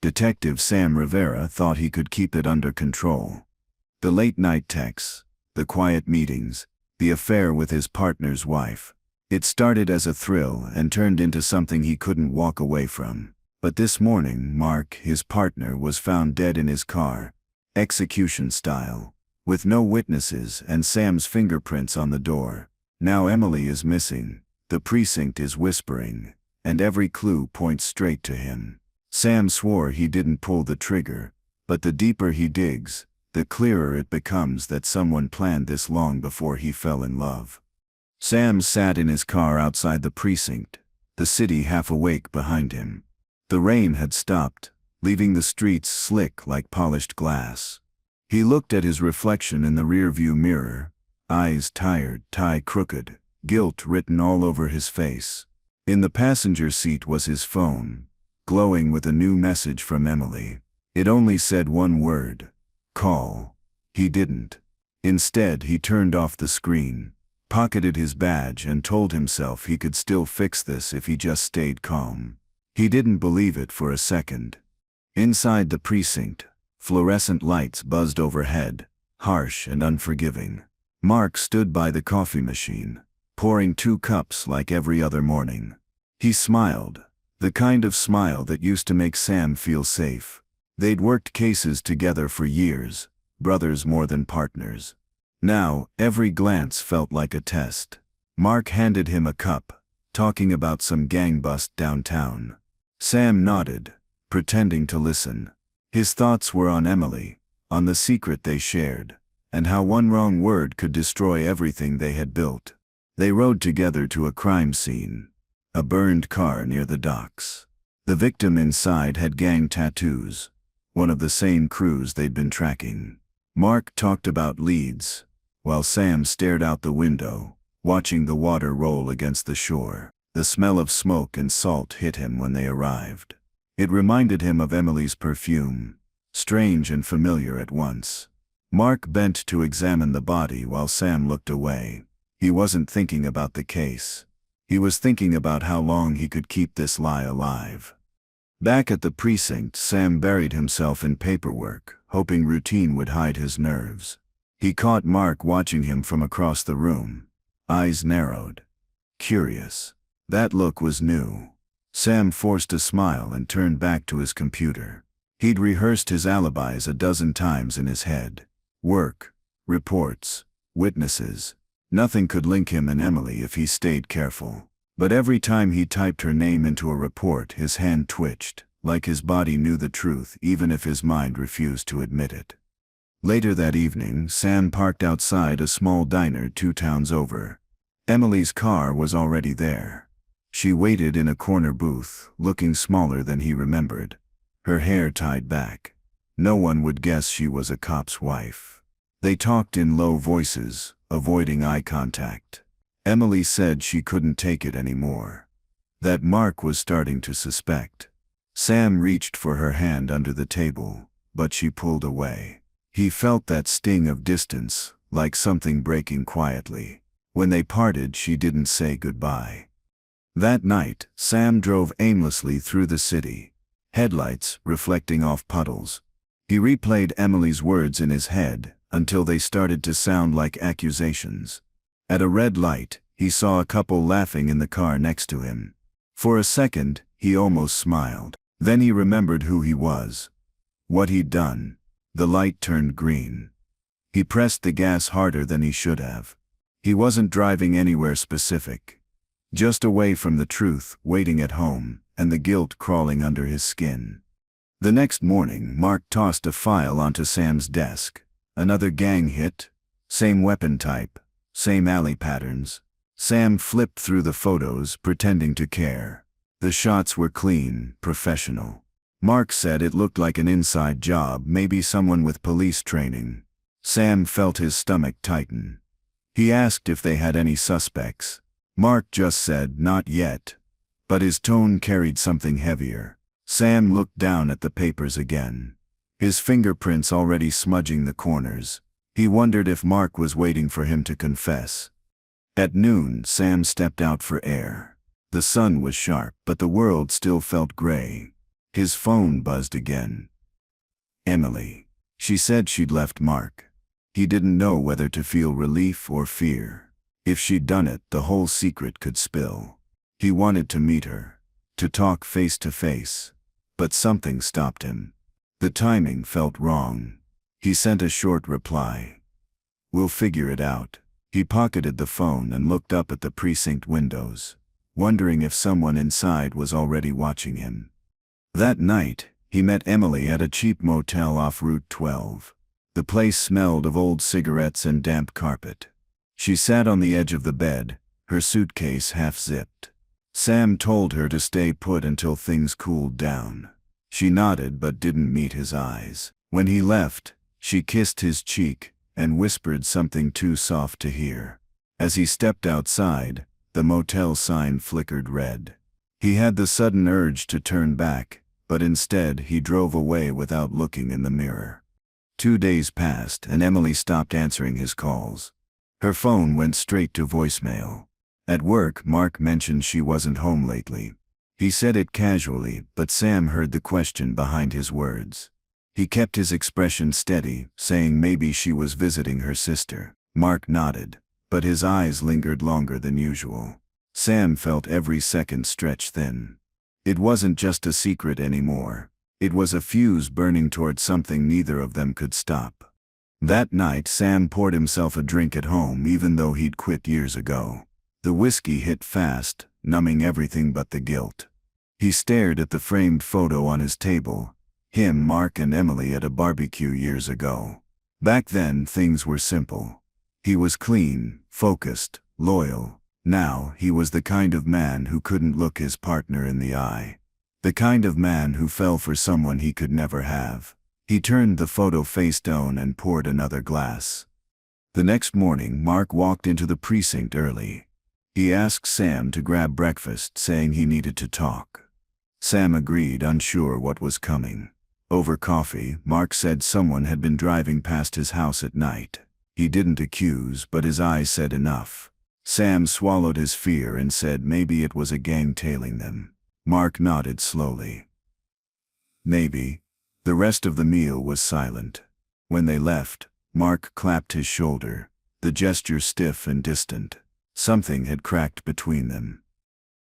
Detective Sam Rivera thought he could keep it under control. The late-night texts, the quiet meetings, the affair with his partner's wife. It started as a thrill and turned into something he couldn't walk away from. But this morning, Mark, his partner, was found dead in his car, execution style, with no witnesses and Sam's fingerprints on the door. Now Emily is missing, the precinct is whispering, and every clue points straight to him. Sam swore he didn't pull the trigger, but the deeper he digs, the clearer it becomes that someone planned this long before he fell in love. Sam sat in his car outside the precinct, the city half awake behind him. The rain had stopped, leaving the streets slick like polished glass. He looked at his reflection in the rearview mirror, eyes tired, tie crooked, guilt written all over his face. In the passenger seat was his phone, glowing with a new message from Emily. It only said one word: call. He didn't. Instead, he turned off the screen, pocketed his badge and told himself he could still fix this if he just stayed calm. He didn't believe it for a second. Inside the precinct, fluorescent lights buzzed overhead, harsh and unforgiving. Mark stood by the coffee machine, pouring 2 cups like every other morning. He smiled, the kind of smile that used to make Sam feel safe. They'd worked cases together for years, brothers more than partners. Now, every glance felt like a test. Mark handed him a cup, talking about some gang bust downtown. Sam nodded, pretending to listen. His thoughts were on Emily, on the secret they shared, and how one wrong word could destroy everything they had built. They rode together to a crime scene, a burned car near the docks. The victim inside had gang tattoos, one of the same crews they'd been tracking. Mark talked about leads, while Sam stared out the window, watching the water roll against the shore. The smell of smoke and salt hit him when they arrived. It reminded him of Emily's perfume, strange and familiar at once. Mark bent to examine the body while Sam looked away. He wasn't thinking about the case. He was thinking about how long he could keep this lie alive. Back at the precinct, Sam buried himself in paperwork, hoping routine would hide his nerves. He caught Mark watching him from across the room, eyes narrowed, curious. That look was new. Sam forced a smile and turned back to his computer. He'd rehearsed his alibis a dozen times in his head. Work, reports, witnesses. Nothing could link him and Emily if he stayed careful. But every time he typed her name into a report, his hand twitched, like his body knew the truth even if his mind refused to admit it. Later that evening, Sam parked outside a small diner 2 towns over. Emily's car was already there. She waited in a corner booth, looking smaller than he remembered, her hair tied back. No one would guess she was a cop's wife. They talked in low voices, avoiding eye contact. Emily said she couldn't take it anymore, that Mark was starting to suspect. Sam reached for her hand under the table, but she pulled away. He felt that sting of distance, like something breaking quietly. When they parted, she didn't say goodbye. That night, Sam drove aimlessly through the city, headlights reflecting off puddles. He replayed Emily's words in his head until they started to sound like accusations. At a red light, he saw a couple laughing in the car next to him. For a second, he almost smiled. Then he remembered who he was, what he'd done. The light turned green. He pressed the gas harder than he should have. He wasn't driving anywhere specific. Just away from the truth, waiting at home, and the guilt crawling under his skin. The next morning, Mark tossed a file onto Sam's desk. Another gang hit, same weapon type, same alley patterns. Sam flipped through the photos, pretending to care. The shots were clean, professional. Mark said it looked like an inside job, maybe someone with police training. Sam felt his stomach tighten. He asked if they had any suspects. Mark just said, "Not yet," but his tone carried something heavier. Sam looked down at the papers again, his fingerprints already smudging the corners. He wondered if Mark was waiting for him to confess. At noon, Sam stepped out for air. The sun was sharp, but the world still felt gray. His phone buzzed again. Emily. She said she'd left Mark. He didn't know whether to feel relief or fear. If she'd done it, the whole secret could spill. He wanted to meet her, to talk face to face. But something stopped him. The timing felt wrong. He sent a short reply. "We'll figure it out." He pocketed the phone and looked up at the precinct windows, wondering if someone inside was already watching him. That night, he met Emily at a cheap motel off Route 12. The place smelled of old cigarettes and damp carpet. She sat on the edge of the bed, her suitcase half-zipped. Sam told her to stay put until things cooled down. She nodded but didn't meet his eyes. When he left, she kissed his cheek and whispered something too soft to hear. As he stepped outside, the motel sign flickered red. He had the sudden urge to turn back, but instead he drove away without looking in the mirror. 2 days passed and Emily stopped answering his calls. Her phone went straight to voicemail. At work, Mark mentioned she wasn't home lately. He said it casually, but Sam heard the question behind his words. He kept his expression steady, saying maybe she was visiting her sister. Mark nodded, but his eyes lingered longer than usual. Sam felt every second stretch thin. It wasn't just a secret anymore. It was a fuse burning toward something neither of them could stop. That night, Sam poured himself a drink at home even though he'd quit years ago. The whiskey hit fast, numbing everything but the guilt. He stared at the framed photo on his table. Him, Mark, and Emily at a barbecue years ago. Back then, things were simple. He was clean, focused, loyal. Now, he was the kind of man who couldn't look his partner in the eye. The kind of man who fell for someone he could never have. He turned the photo face down and poured another glass. The next morning, Mark walked into the precinct early. He asked Sam to grab breakfast, saying he needed to talk. Sam agreed, unsure what was coming. Over coffee, Mark said someone had been driving past his house at night. He didn't accuse, but his eyes said enough. Sam swallowed his fear and said maybe it was a gang tailing them. Mark nodded slowly. Maybe. The rest of the meal was silent. When they left, Mark clapped his shoulder, the gesture stiff and distant. Something had cracked between them.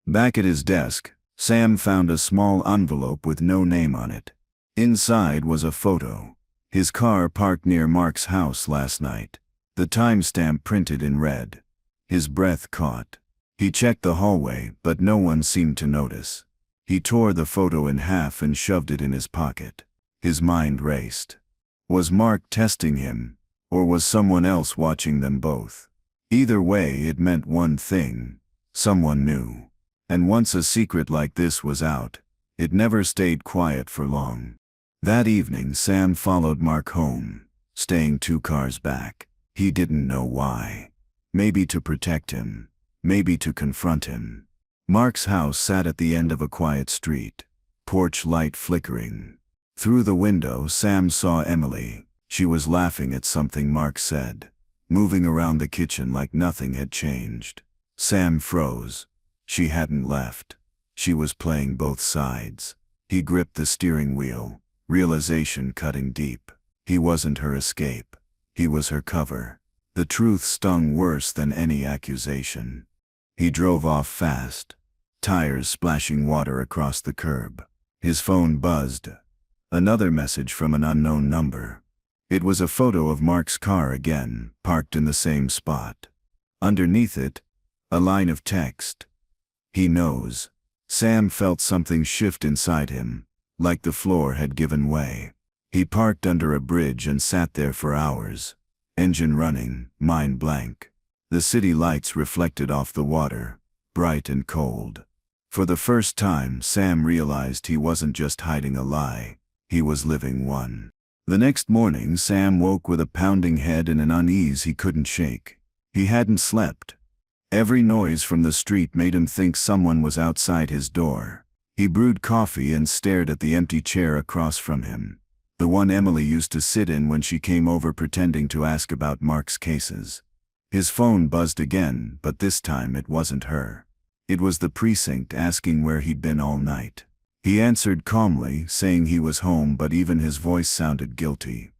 Back at his desk, Sam found a small envelope with no name on it. Inside was a photo. His car parked near Mark's house last night. The timestamp printed in red. His breath caught. He checked the hallway, but no one seemed to notice. He tore the photo in half and shoved it in his pocket. His mind raced. Was Mark testing him, or was someone else watching them both? Either way, it meant one thing. Someone knew. And once a secret like this was out, it never stayed quiet for long. That evening, Sam followed Mark home, staying 2 cars back. He didn't know why. Maybe to protect him, maybe to confront him. Mark's house sat at the end of a quiet street, porch light flickering. Through the window, Sam saw Emily. She was laughing at something Mark said, moving around the kitchen like nothing had changed. Sam froze. She hadn't left. She was playing both sides. He gripped the steering wheel, realization cutting deep. He wasn't her escape. He was her cover. The truth stung worse than any accusation. He drove off fast, tires splashing water across the curb. His phone buzzed. Another message from an unknown number. It was a photo of Mark's car again, parked in the same spot. Underneath it, a line of text. He knows. Sam felt something shift inside him, like the floor had given way. He parked under a bridge and sat there for hours. Engine running, mind blank. The city lights reflected off the water, bright and cold. For the first time, Sam realized he wasn't just hiding a lie. He was living one. The next morning, Sam woke with a pounding head and an unease he couldn't shake. He hadn't slept. Every noise from the street made him think someone was outside his door. He brewed coffee and stared at the empty chair across from him, the one Emily used to sit in when she came over pretending to ask about Mark's cases. His phone buzzed again, but this time it wasn't her. It was the precinct asking where he'd been all night. He answered calmly, saying he was home, but even his voice sounded guilty.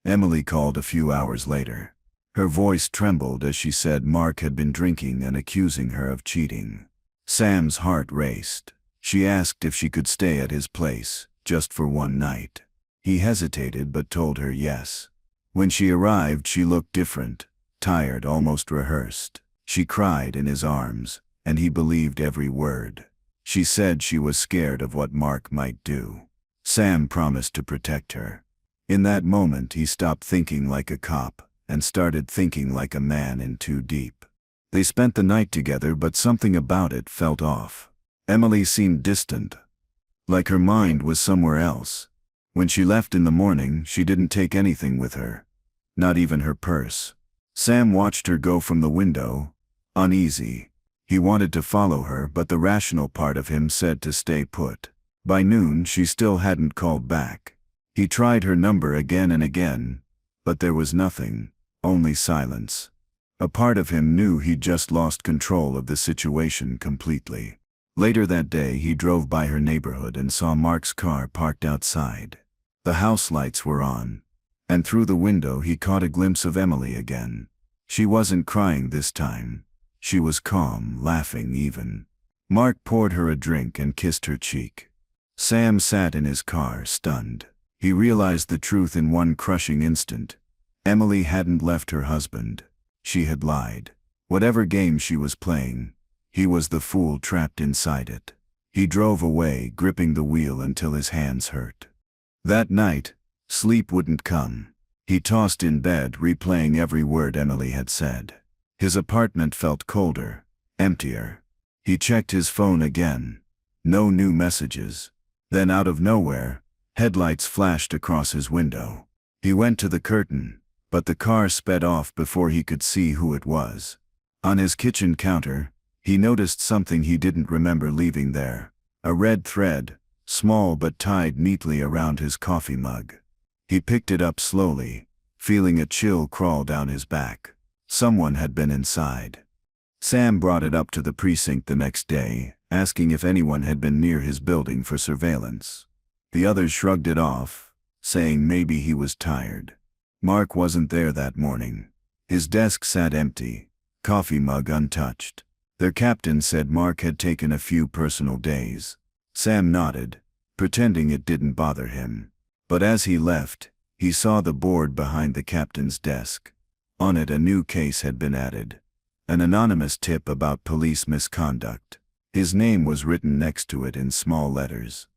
Emily called a few hours later. Her voice trembled as she said Mark had been drinking and accusing her of cheating. Sam's heart raced. She asked if she could stay at his place, just for one night. He hesitated but told her yes. When she arrived, she looked different, tired, almost rehearsed. She cried in his arms, and he believed every word. She said she was scared of what Mark might do. Sam promised to protect her. In that moment, he stopped thinking like a cop and started thinking like a man in too deep. They spent the night together, but something about it felt off. Emily seemed distant, like her mind was somewhere else. When she left in the morning, she didn't take anything with her, not even her purse. Sam watched her go from the window, uneasy. He wanted to follow her, but the rational part of him said to stay put. By noon, she still hadn't called back. He tried her number again and again, but there was nothing, only silence. A part of him knew he'd just lost control of the situation completely. Later that day, he drove by her neighborhood and saw Mark's car parked outside. The house lights were on, and through the window he caught a glimpse of Emily again. She wasn't crying this time. She was calm, laughing even. Mark poured her a drink and kissed her cheek. Sam sat in his car, stunned. He realized the truth in one crushing instant. Emily hadn't left her husband. She had lied. Whatever game she was playing, he was the fool trapped inside it. He drove away, gripping the wheel until his hands hurt. That night, sleep wouldn't come. He tossed in bed, replaying every word Emily had said. His apartment felt colder, emptier. He checked his phone again. No new messages. Then out of nowhere, headlights flashed across his window. He went to the curtain, but the car sped off before he could see who it was. On his kitchen counter, he noticed something he didn't remember leaving there. A red thread, small but tied neatly around his coffee mug. He picked it up slowly, feeling a chill crawl down his back. Someone had been inside. Sam brought it up to the precinct the next day, asking if anyone had been near his building for surveillance. The others shrugged it off, saying maybe he was tired. Mark wasn't there that morning. His desk sat empty, coffee mug untouched. Their captain said Mark had taken a few personal days. Sam nodded, pretending it didn't bother him. But as he left, he saw the board behind the captain's desk. On it, a new case had been added. An anonymous tip about police misconduct. His name was written next to it in small letters.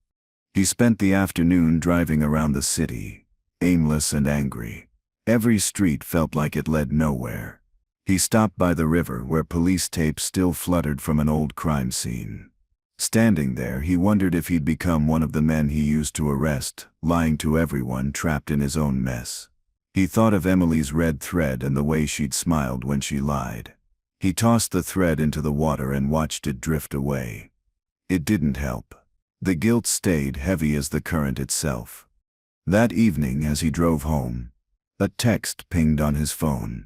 He spent the afternoon driving around the city, aimless and angry. Every street felt like it led nowhere. He stopped by the river where police tapes still fluttered from an old crime scene. Standing there, he wondered if he'd become one of the men he used to arrest, lying to everyone, trapped in his own mess. He thought of Emily's red thread and the way she'd smiled when she lied. He tossed the thread into the water and watched it drift away. It didn't help. The guilt stayed heavy as the current itself. That evening, as he drove home, a text pinged on his phone.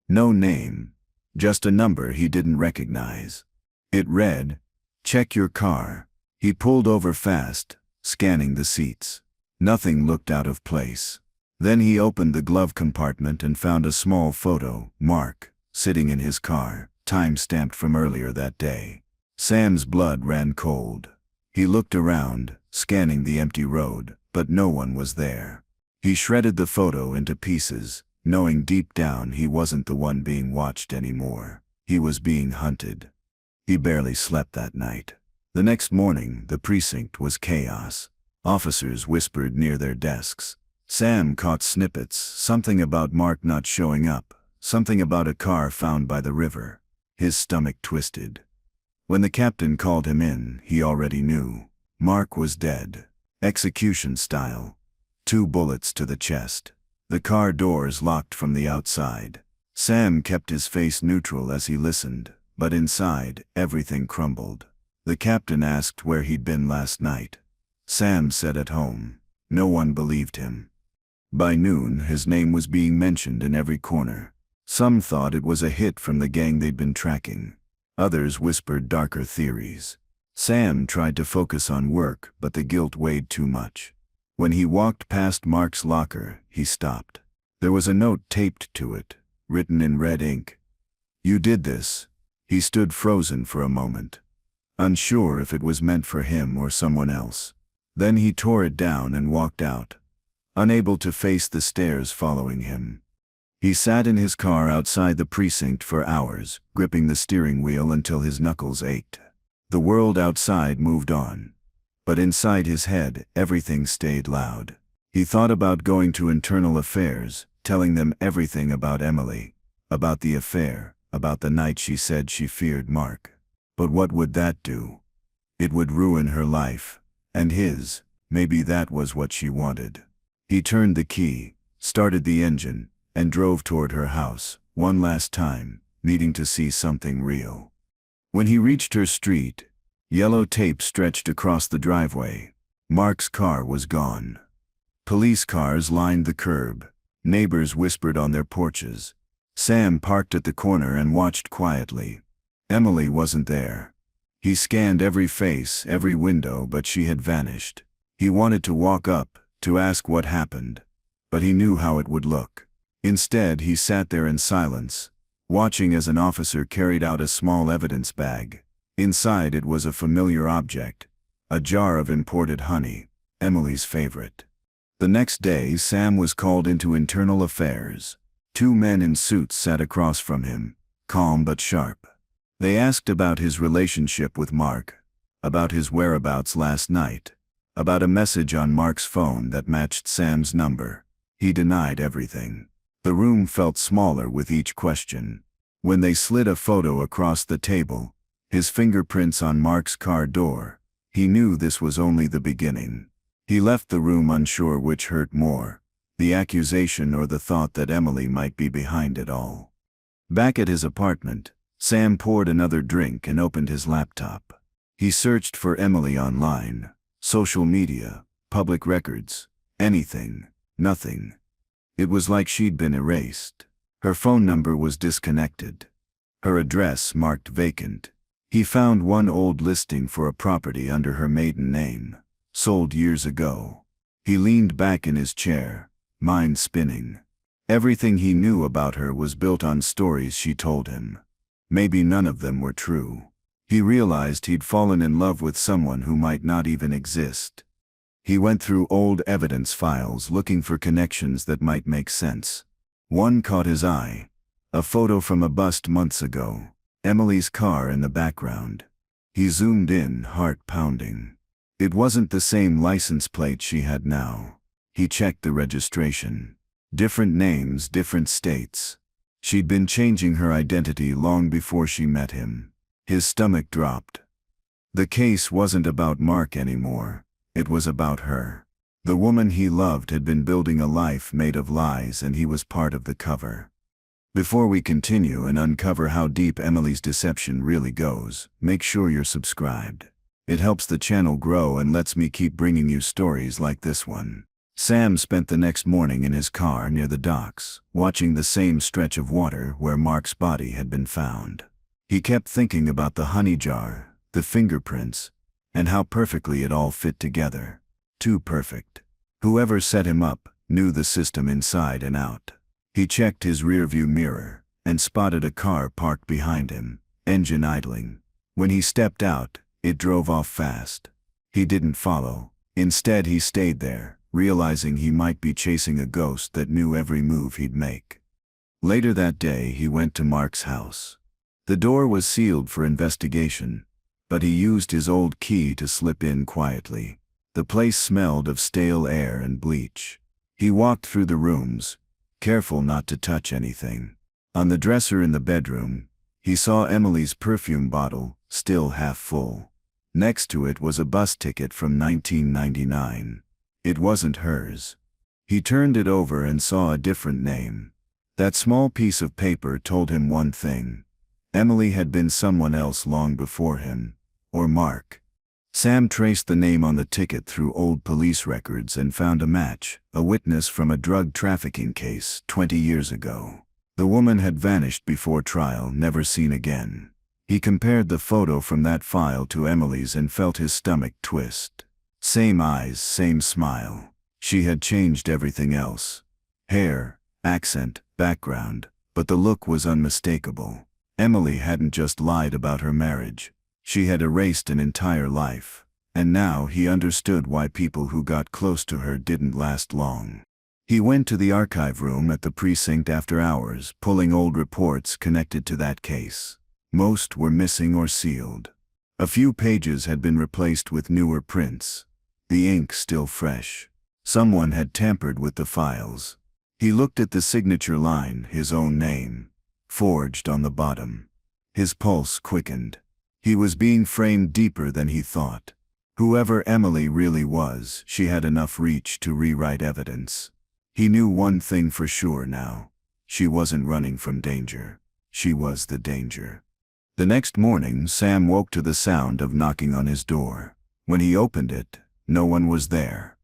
No name, just a number he didn't recognize. It read, "Check your car." He pulled over fast, scanning the seats. Nothing looked out of place. Then he opened the glove compartment and found a small photo, Mark, sitting in his car, time-stamped from earlier that day. Sam's blood ran cold. He looked around, scanning the empty road, but no one was there. He shredded the photo into pieces, knowing deep down he wasn't the one being watched anymore. He was being hunted. He barely slept that night. The next morning, the precinct was chaos. Officers whispered near their desks. Sam caught snippets, something about Mark not showing up, something about a car found by the river. His stomach twisted. When the captain called him in, he already knew. Mark was dead. Execution style. 2 bullets to the chest. The car doors locked from the outside. Sam kept his face neutral as he listened, but inside, everything crumbled. The captain asked where he'd been last night. Sam said at home. No one believed him. By noon, his name was being mentioned in every corner. Some thought it was a hit from the gang they'd been tracking. Others whispered darker theories. Sam tried to focus on work, but the guilt weighed too much. When he walked past Mark's locker, he stopped. There was a note taped to it, written in red ink. "You did this." He stood frozen for a moment, unsure if it was meant for him or someone else. Then he tore it down and walked out, unable to face the stares following him. He sat in his car outside the precinct for hours, gripping the steering wheel until his knuckles ached. The world outside moved on, but inside his head, everything stayed loud. He thought about going to internal affairs, telling them everything about Emily, about the affair, about the night she said she feared Mark. But what would that do? It would ruin her life, and his. Maybe that was what she wanted. He turned the key, started the engine, and drove toward her house, one last time, needing to see something real. When he reached her street, yellow tape stretched across the driveway. Mark's car was gone. Police cars lined the curb. Neighbors whispered on their porches. Sam parked at the corner and watched quietly. Emily wasn't there. He scanned every face, every window, but she had vanished. He wanted to walk up, to ask what happened, but he knew how it would look. Instead, he sat there in silence, watching as an officer carried out a small evidence bag. Inside it was a familiar object, a jar of imported honey, Emily's favorite. The next day, Sam was called into internal affairs. Two men in suits sat across from him, calm but sharp. They asked about his relationship with Mark, about his whereabouts last night, about a message on Mark's phone that matched Sam's number. He denied everything. The room felt smaller with each question. When they slid a photo across the table, his fingerprints on Mark's car door, he knew this was only the beginning. He left the room unsure which hurt more, the accusation or the thought that Emily might be behind it all. Back at his apartment, Sam poured another drink and opened his laptop. He searched for Emily online, social media, public records, anything, nothing. It was like she'd been erased. Her phone number was disconnected. Her address marked vacant. He found one old listing for a property under her maiden name, sold years ago. He leaned back in his chair, mind spinning. Everything he knew about her was built on stories she told him. Maybe none of them were true. He realized he'd fallen in love with someone who might not even exist. He went through old evidence files looking for connections that might make sense. One caught his eye. A photo from a bust months ago. Emily's car in the background. He zoomed in, heart pounding. It wasn't the same license plate she had now. He checked the registration. Different names, different states. She'd been changing her identity long before she met him. His stomach dropped. The case wasn't about Mark anymore. It was about her. The woman he loved had been building a life made of lies, and he was part of the cover. Before we continue and uncover how deep Emily's deception really goes, make sure you're subscribed. It helps the channel grow and lets me keep bringing you stories like this one. Sam spent the next morning in his car near the docks, watching the same stretch of water where Mark's body had been found. He kept thinking about the honey jar, the fingerprints, and how perfectly it all fit together. Too perfect. Whoever set him up knew the system inside and out. He checked his rearview mirror and spotted a car parked behind him, engine idling. When he stepped out, it drove off fast. He didn't follow. Instead, he stayed there, realizing he might be chasing a ghost that knew every move he'd make. Later that day, he went to Mark's house. The door was sealed for investigation, but he used his old key to slip in quietly. The place smelled of stale air and bleach. He walked through the rooms, careful not to touch anything. On the dresser in the bedroom, he saw Emily's perfume bottle, still half full. Next to it was a bus ticket from 1999. It wasn't hers. He turned it over and saw a different name. That small piece of paper told him one thing. Emily had been someone else long before him, or Mark. Sam traced the name on the ticket through old police records and found a match, a witness from a drug trafficking case 20 years ago. The woman had vanished before trial, never seen again. He compared the photo from that file to Emily's and felt his stomach twist. Same eyes, same smile. She had changed everything else. Hair, accent, background, but the look was unmistakable. Emily hadn't just lied about her marriage. She had erased an entire life. And now he understood why people who got close to her didn't last long. He went to the archive room at the precinct after hours, pulling old reports connected to that case. Most were missing or sealed. A few pages had been replaced with newer prints. The ink still fresh. Someone had tampered with the files. He looked at the signature line, his own name, forged on the bottom. His pulse quickened. He was being framed deeper than he thought. Whoever Emily really was, she had enough reach to rewrite evidence. He knew one thing for sure now. She wasn't running from danger. She was the danger. The next morning, Sam woke to the sound of knocking on his door. When he opened it, no one was there.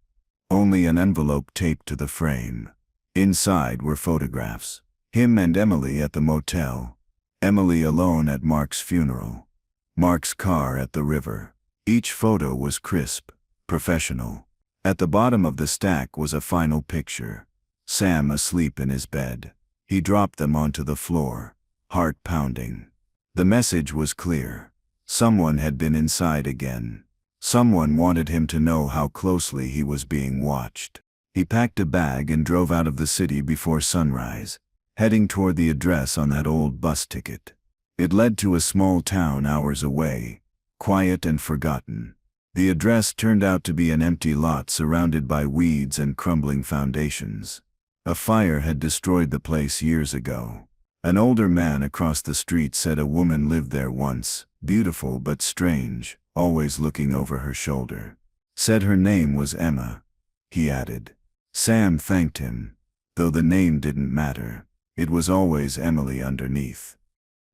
Only an envelope taped to the frame. Inside were photographs. Him and Emily at the motel. Emily alone at Mark's funeral. Mark's car at the river. Each photo was crisp, professional. At the bottom of the stack was a final picture. Sam asleep in his bed. He dropped them onto the floor, heart pounding. The message was clear. Someone had been inside again. Someone wanted him to know how closely he was being watched. He packed a bag and drove out of the city before sunrise, heading toward the address on that old bus ticket. It led to a small town hours away, quiet and forgotten. The address turned out to be an empty lot surrounded by weeds and crumbling foundations. A fire had destroyed the place years ago. An older man across the street said a woman lived there once, beautiful but strange, always looking over her shoulder. Said her name was Emma, he added. Sam thanked him. Though the name didn't matter, it was always Emily underneath.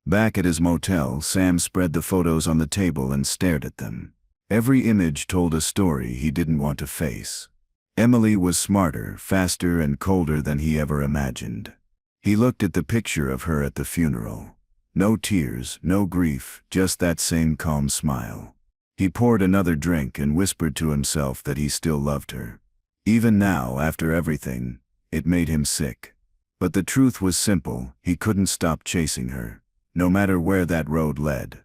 Back at his motel, Sam spread the photos on the table and stared at them. Every image told a story he didn't want to face. Emily was smarter, faster, and colder than he ever imagined. He looked at the picture of her at the funeral. No tears, no grief, just that same calm smile. He poured another drink and whispered to himself that he still loved her. Even now, after everything, it made him sick. But the truth was simple, he couldn't stop chasing her, no matter where that road led.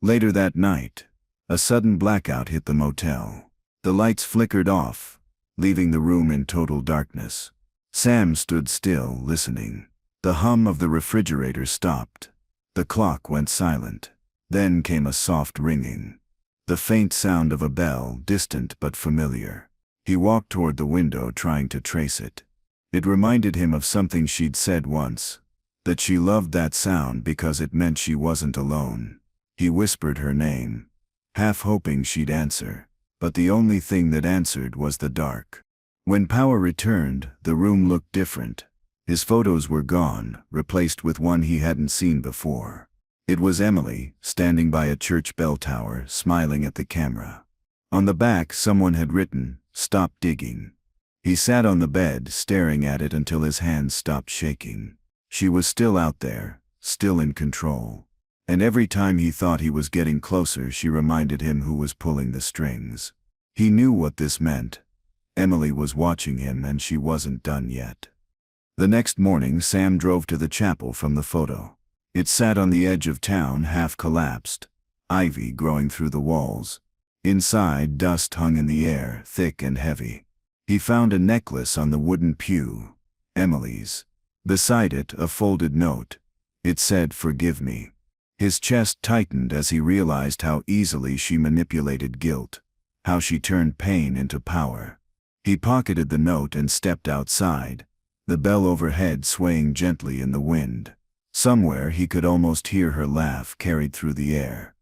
Later that night, a sudden blackout hit the motel. The lights flickered off, leaving the room in total darkness. Sam stood still, listening. The hum of the refrigerator stopped. The clock went silent. Then came a soft ringing. The faint sound of a bell, distant but familiar. He walked toward the window, trying to trace it. It reminded him of something she'd said once, that she loved that sound because it meant she wasn't alone. He whispered her name, half hoping she'd answer, but the only thing that answered was the dark. When power returned, the room looked different. His photos were gone, replaced with one he hadn't seen before. It was Emily, standing by a church bell tower, smiling at the camera. On the back, someone had written, "Stop digging." He sat on the bed, staring at it until his hands stopped shaking. She was still out there, still in control. And every time he thought he was getting closer, she reminded him who was pulling the strings. He knew what this meant. Emily was watching him, and she wasn't done yet. The next morning, Sam drove to the chapel from the photo. It sat on the edge of town, half collapsed, ivy growing through the walls. Inside, dust hung in the air, thick and heavy. He found a necklace on the wooden pew, Emily's. Beside it, a folded note. It said, "Forgive me." His chest tightened as he realized how easily she manipulated guilt, how she turned pain into power. He pocketed the note and stepped outside, the bell overhead swaying gently in the wind. Somewhere he could almost hear her laugh carried through the air.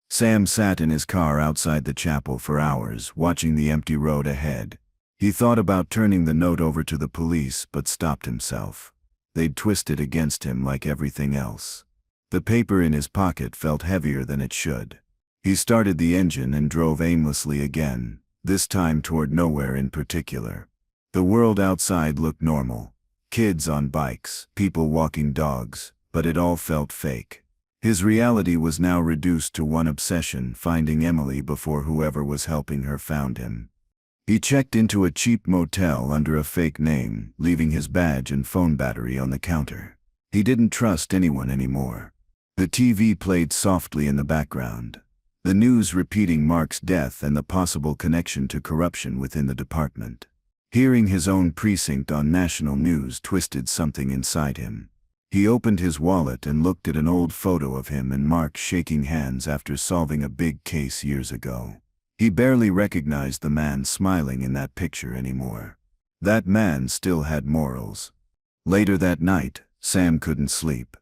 Sam sat in his car outside the chapel for hours, watching the empty road ahead. He thought about turning the note over to the police, but stopped himself. They'd twist it against him like everything else. The paper in his pocket felt heavier than it should. He started the engine and drove aimlessly again, this time toward nowhere in particular. The world outside looked normal. Kids on bikes, people walking dogs, but it all felt fake. His reality was now reduced to one obsession: finding Emily before whoever was helping her found him. He checked into a cheap motel under a fake name, leaving his badge and phone battery on the counter. He didn't trust anyone anymore. The TV played softly in the background, the news repeating Mark's death and the possible connection to corruption within the department. Hearing his own precinct on national news twisted something inside him. He opened his wallet and looked at an old photo of him and Mark shaking hands after solving a big case years ago. He barely recognized the man smiling in that picture anymore. That man still had morals. Later that night, Sam couldn't sleep.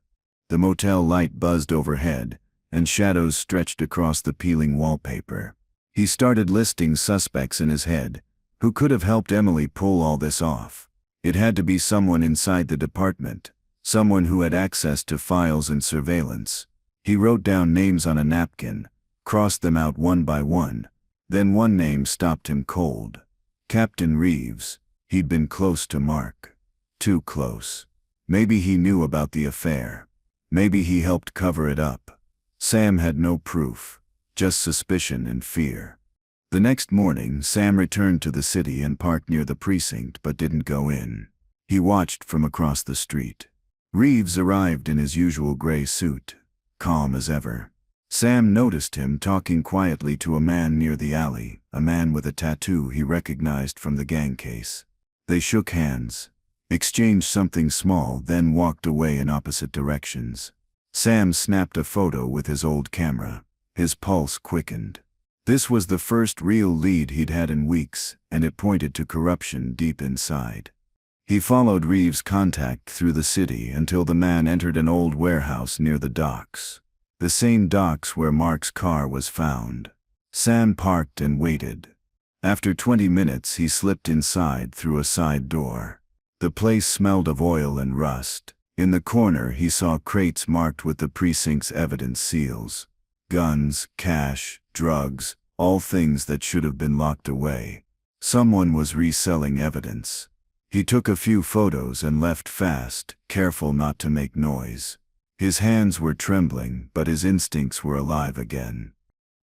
The motel light buzzed overhead, and shadows stretched across the peeling wallpaper. He started listing suspects in his head. Who could have helped Emily pull all this off? It had to be someone inside the department, someone who had access to files and surveillance. He wrote down names on a napkin, crossed them out one by one. Then one name stopped him cold. Captain Reeves. He'd been close to Mark. Too close. Maybe he knew about the affair. Maybe he helped cover it up. Sam had no proof, just suspicion and fear. The next morning, Sam returned to the city and parked near the precinct but didn't go in. He watched from across the street. Reeves arrived in his usual gray suit, calm as ever. Sam noticed him talking quietly to a man near the alley, a man with a tattoo he recognized from the gang case. They shook hands, exchanged something small, then walked away in opposite directions. Sam snapped a photo with his old camera. His pulse quickened. This was the first real lead he'd had in weeks, and it pointed to corruption deep inside. He followed Reeves' contact through the city until the man entered an old warehouse near the docks. The same docks where Mark's car was found. Sam parked and waited. After 20 minutes he slipped inside through a side door. The place smelled of oil and rust. In the corner he saw crates marked with the precinct's evidence seals. Guns, cash, drugs, all things that should have been locked away. Someone was reselling evidence. He took a few photos and left fast, careful not to make noise. His hands were trembling, but his instincts were alive again.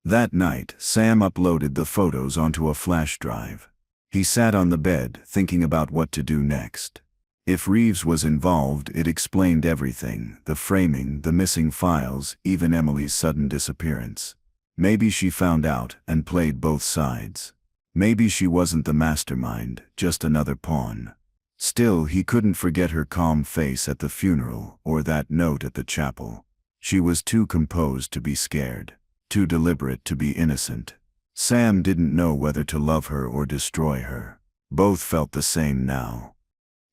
That night, Sam uploaded the photos onto a flash drive. He sat on the bed, thinking about what to do next. If Reeves was involved, it explained everything: the framing, the missing files, even Emily's sudden disappearance. Maybe she found out and played both sides. Maybe she wasn't the mastermind, just another pawn. Still, he couldn't forget her calm face at the funeral or that note at the chapel. She was too composed to be scared, too deliberate to be innocent. Sam didn't know whether to love her or destroy her. Both felt the same now.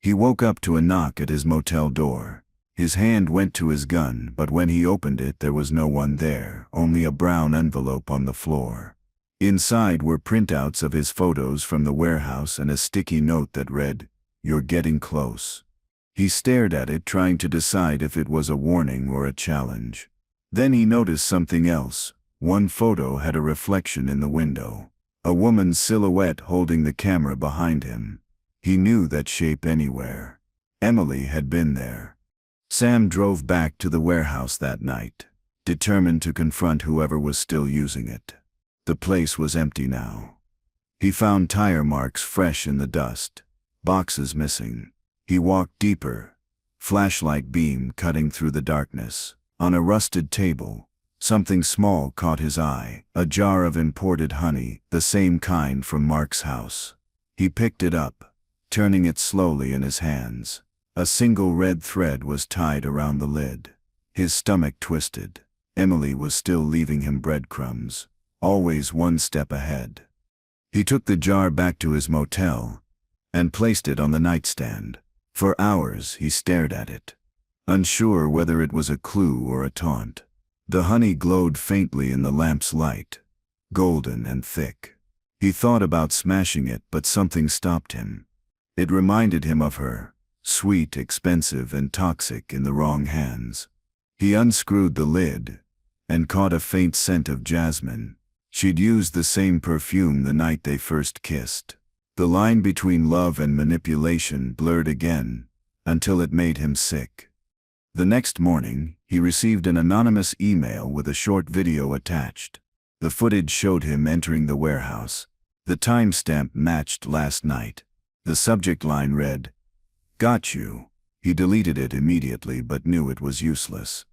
He woke up to a knock at his motel door. His hand went to his gun, but when he opened it there was no one there, only a brown envelope on the floor. Inside were printouts of his photos from the warehouse and a sticky note that read, "You're getting close." He stared at it, trying to decide if it was a warning or a challenge. Then he noticed something else. One photo had a reflection in the window. A woman's silhouette holding the camera behind him. He knew that shape anywhere. Emily had been there. Sam drove back to the warehouse that night, determined to confront whoever was still using it. The place was empty now. He found tire marks fresh in the dust, boxes missing. He walked deeper, flashlight beam cutting through the darkness. On a rusted table, something small caught his eye: a jar of imported honey, the same kind from Mark's house. He picked it up, turning it slowly in his hands. A single red thread was tied around the lid. His stomach twisted. Emily was still leaving him breadcrumbs, always one step ahead. He took the jar back to his motel and placed it on the nightstand. For hours he stared at it, unsure whether it was a clue or a taunt. The honey glowed faintly in the lamp's light, golden and thick. He thought about smashing it, but something stopped him. It reminded him of her, sweet, expensive, and toxic in the wrong hands. He unscrewed the lid and caught a faint scent of jasmine. She'd used the same perfume the night they first kissed. The line between love and manipulation blurred again, until it made him sick. The next morning, he received an anonymous email with a short video attached. The footage showed him entering the warehouse. The timestamp matched last night. The subject line read, "Got you." He deleted it immediately but knew it was useless.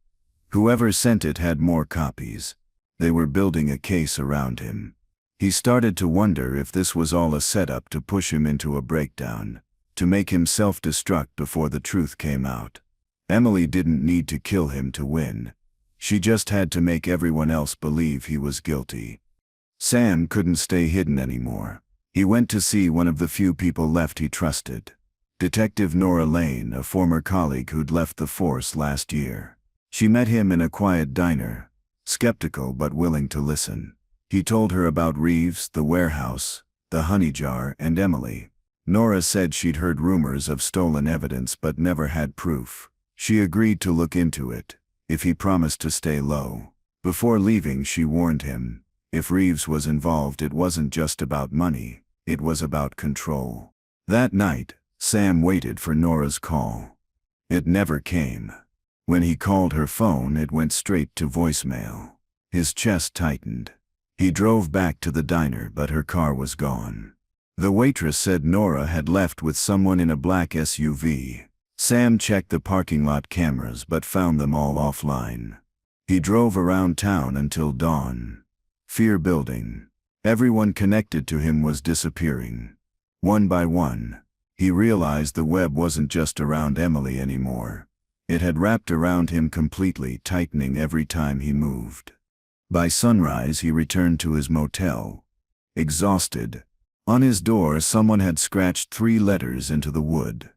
Whoever sent it had more copies. They were building a case around him. He started to wonder if this was all a setup to push him into a breakdown, to make him self-destruct before the truth came out. Emily didn't need to kill him to win. She just had to make everyone else believe he was guilty. Sam couldn't stay hidden anymore. He went to see one of the few people left he trusted. Detective Nora Lane, a former colleague who'd left the force last year. She met him in a quiet diner, skeptical but willing to listen. He told her about Reeves, the warehouse, the honey jar, and Emily. Nora said she'd heard rumors of stolen evidence but never had proof. She agreed to look into it, if he promised to stay low. Before leaving, she warned him, if Reeves was involved, it wasn't just about money, it was about control. That night, Sam waited for Nora's call. It never came. When he called her phone, it went straight to voicemail. His chest tightened. He drove back to the diner, but her car was gone. The waitress said Nora had left with someone in a black SUV. Sam checked the parking lot cameras but found them all offline. He drove around town until dawn. Fear building. Everyone connected to him was disappearing. One by one, he realized the web wasn't just around Emily anymore. It had wrapped around him completely, tightening every time he moved. By sunrise, he returned to his motel, exhausted. On his door, someone had scratched 3 letters into the wood.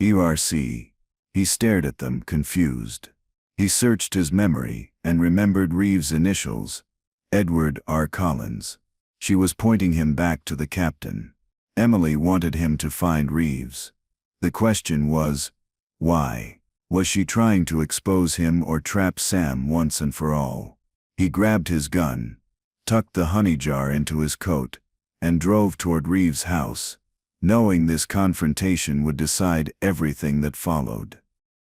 ERC. He stared at them, confused. He searched his memory and remembered Reeves' initials, Edward R. Collins. She was pointing him back to the captain. Emily wanted him to find Reeves. The question was, why? Was she trying to expose him or trap Sam once and for all? He grabbed his gun, tucked the honey jar into his coat, and drove toward Reeves' house, knowing this confrontation would decide everything that followed.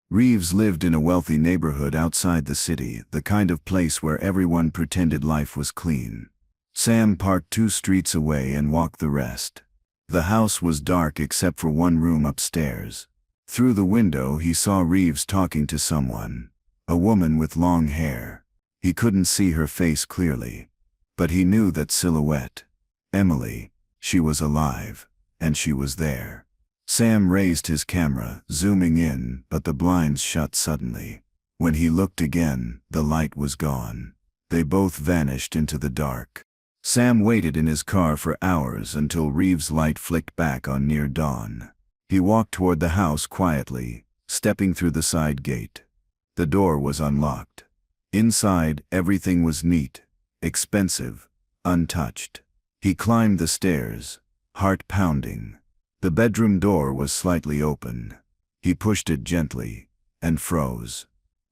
Reeves lived in a wealthy neighborhood outside the city, the kind of place where everyone pretended life was clean. Sam parked 2 streets away and walked the rest. The house was dark except for one room upstairs. Through the window he saw Reeves talking to someone, a woman with long hair. He couldn't see her face clearly, but he knew that silhouette. Emily. She was alive, and she was there. Sam raised his camera, zooming in, but the blinds shut suddenly. When he looked again, the light was gone. They both vanished into the dark. Sam waited in his car for hours until Reeves' light flicked back on near dawn. He walked toward the house quietly, stepping through the side gate. The door was unlocked. Inside, everything was neat, expensive, untouched. He climbed the stairs, heart pounding. The bedroom door was slightly open. He pushed it gently, and froze.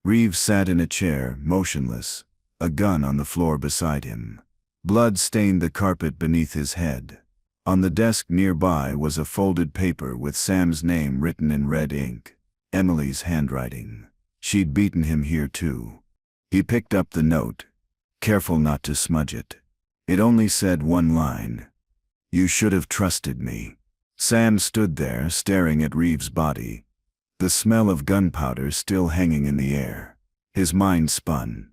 Reeves sat in a chair, motionless, a gun on the floor beside him. Blood stained the carpet beneath his head. On the desk nearby was a folded paper with Sam's name written in red ink. Emily's handwriting. She'd beaten him here too. He picked up the note, careful not to smudge it. It only said one line. "You should have trusted me." Sam stood there, staring at Reeves' body, the smell of gunpowder still hanging in the air. His mind spun.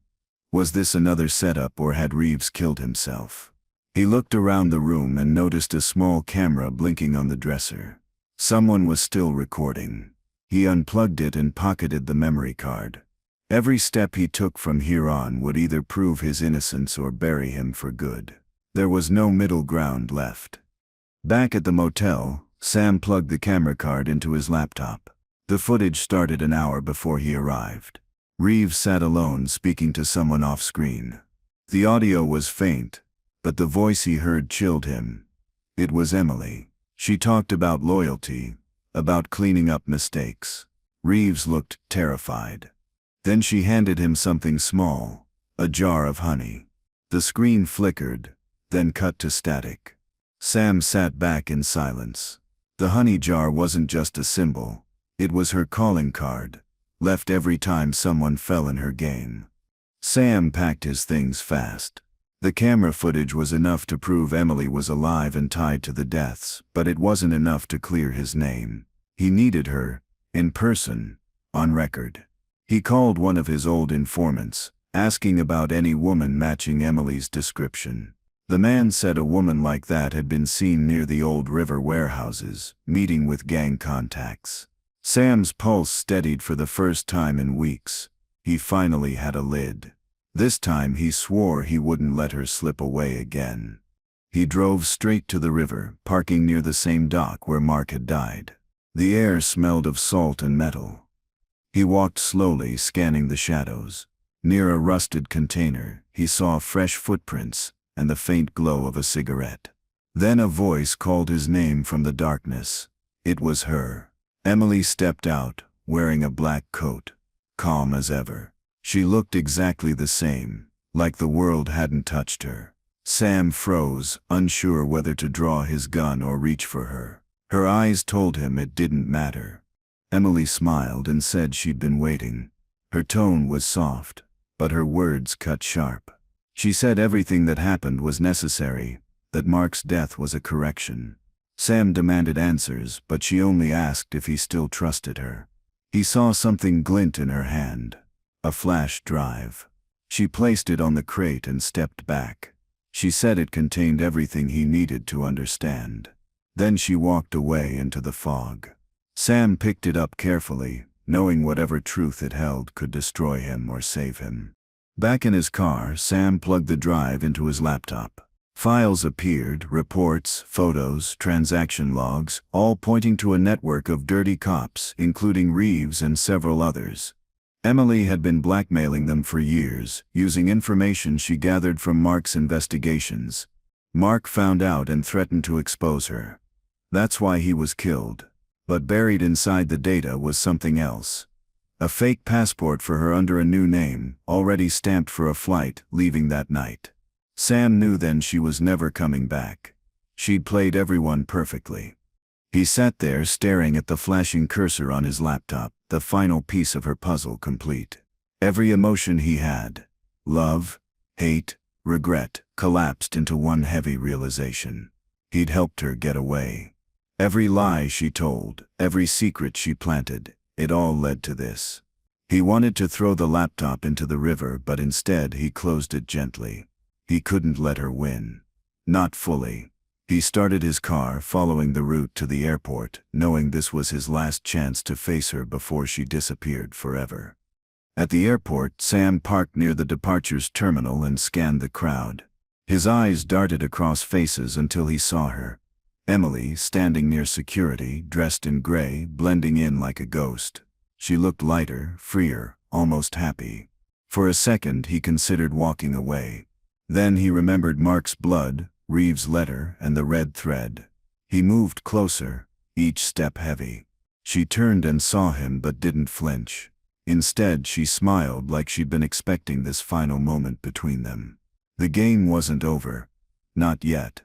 Was this another setup, or had Reeves killed himself? He looked around the room and noticed a small camera blinking on the dresser. Someone was still recording. He unplugged it and pocketed the memory card. Every step he took from here on would either prove his innocence or bury him for good. There was no middle ground left. Back at the motel, Sam plugged the camera card into his laptop. The footage started an hour before he arrived. Reeves sat alone, speaking to someone off-screen. The audio was faint, but the voice he heard chilled him. It was Emily. She talked about loyalty, about cleaning up mistakes. Reeves looked terrified. Then she handed him something small, a jar of honey. The screen flickered, then cut to static. Sam sat back in silence. The honey jar wasn't just a symbol. It was her calling card, left every time someone fell in her game. Sam packed his things fast. The camera footage was enough to prove Emily was alive and tied to the deaths, but it wasn't enough to clear his name. He needed her, in person, on record. He called one of his old informants, asking about any woman matching Emily's description. The man said a woman like that had been seen near the old river warehouses, meeting with gang contacts. Sam's pulse steadied for the first time in weeks. He finally had a lid. This time he swore he wouldn't let her slip away again. He drove straight to the river, parking near the same dock where Mark had died. The air smelled of salt and metal. He walked slowly, scanning the shadows. Near a rusted container, he saw fresh footprints and the faint glow of a cigarette. Then a voice called his name from the darkness. It was her. Emily stepped out, wearing a black coat, calm as ever. She looked exactly the same, like the world hadn't touched her. Sam froze, unsure whether to draw his gun or reach for her. Her eyes told him it didn't matter. Emily smiled and said she'd been waiting. Her tone was soft, but her words cut sharp. She said everything that happened was necessary, that Mark's death was a correction. Sam demanded answers, but she only asked if he still trusted her. He saw something glint in her hand. A flash drive. She placed it on the crate and stepped back. She said it contained everything he needed to understand. Then she walked away into the fog. Sam picked it up carefully, knowing whatever truth it held could destroy him or save him. Back in his car, Sam plugged the drive into his laptop. Files appeared, reports, photos, transaction logs, all pointing to a network of dirty cops, including Reeves and several others. Emily had been blackmailing them for years, using information she gathered from Mark's investigations. Mark found out and threatened to expose her. That's why he was killed. But buried inside the data was something else. A fake passport for her under a new name, already stamped for a flight, leaving that night. Sam knew then she was never coming back. She'd played everyone perfectly. He sat there staring at the flashing cursor on his laptop, the final piece of her puzzle complete. Every emotion he had, love, hate, regret, collapsed into one heavy realization. He'd helped her get away. Every lie she told, every secret she planted, it all led to this. He wanted to throw the laptop into the river, but instead he closed it gently. He couldn't let her win. Not fully. He started his car, following the route to the airport, knowing this was his last chance to face her before she disappeared forever. At the airport, Sam parked near the departures terminal and scanned the crowd. His eyes darted across faces until he saw her. Emily, standing near security, dressed in gray, blending in like a ghost. She looked lighter, freer, almost happy. For a second he considered walking away. Then he remembered Mark's blood, Reeves' letter, and the red thread. He moved closer, each step heavy. She turned and saw him but didn't flinch. Instead, she smiled like she'd been expecting this final moment between them. The game wasn't over. Not yet.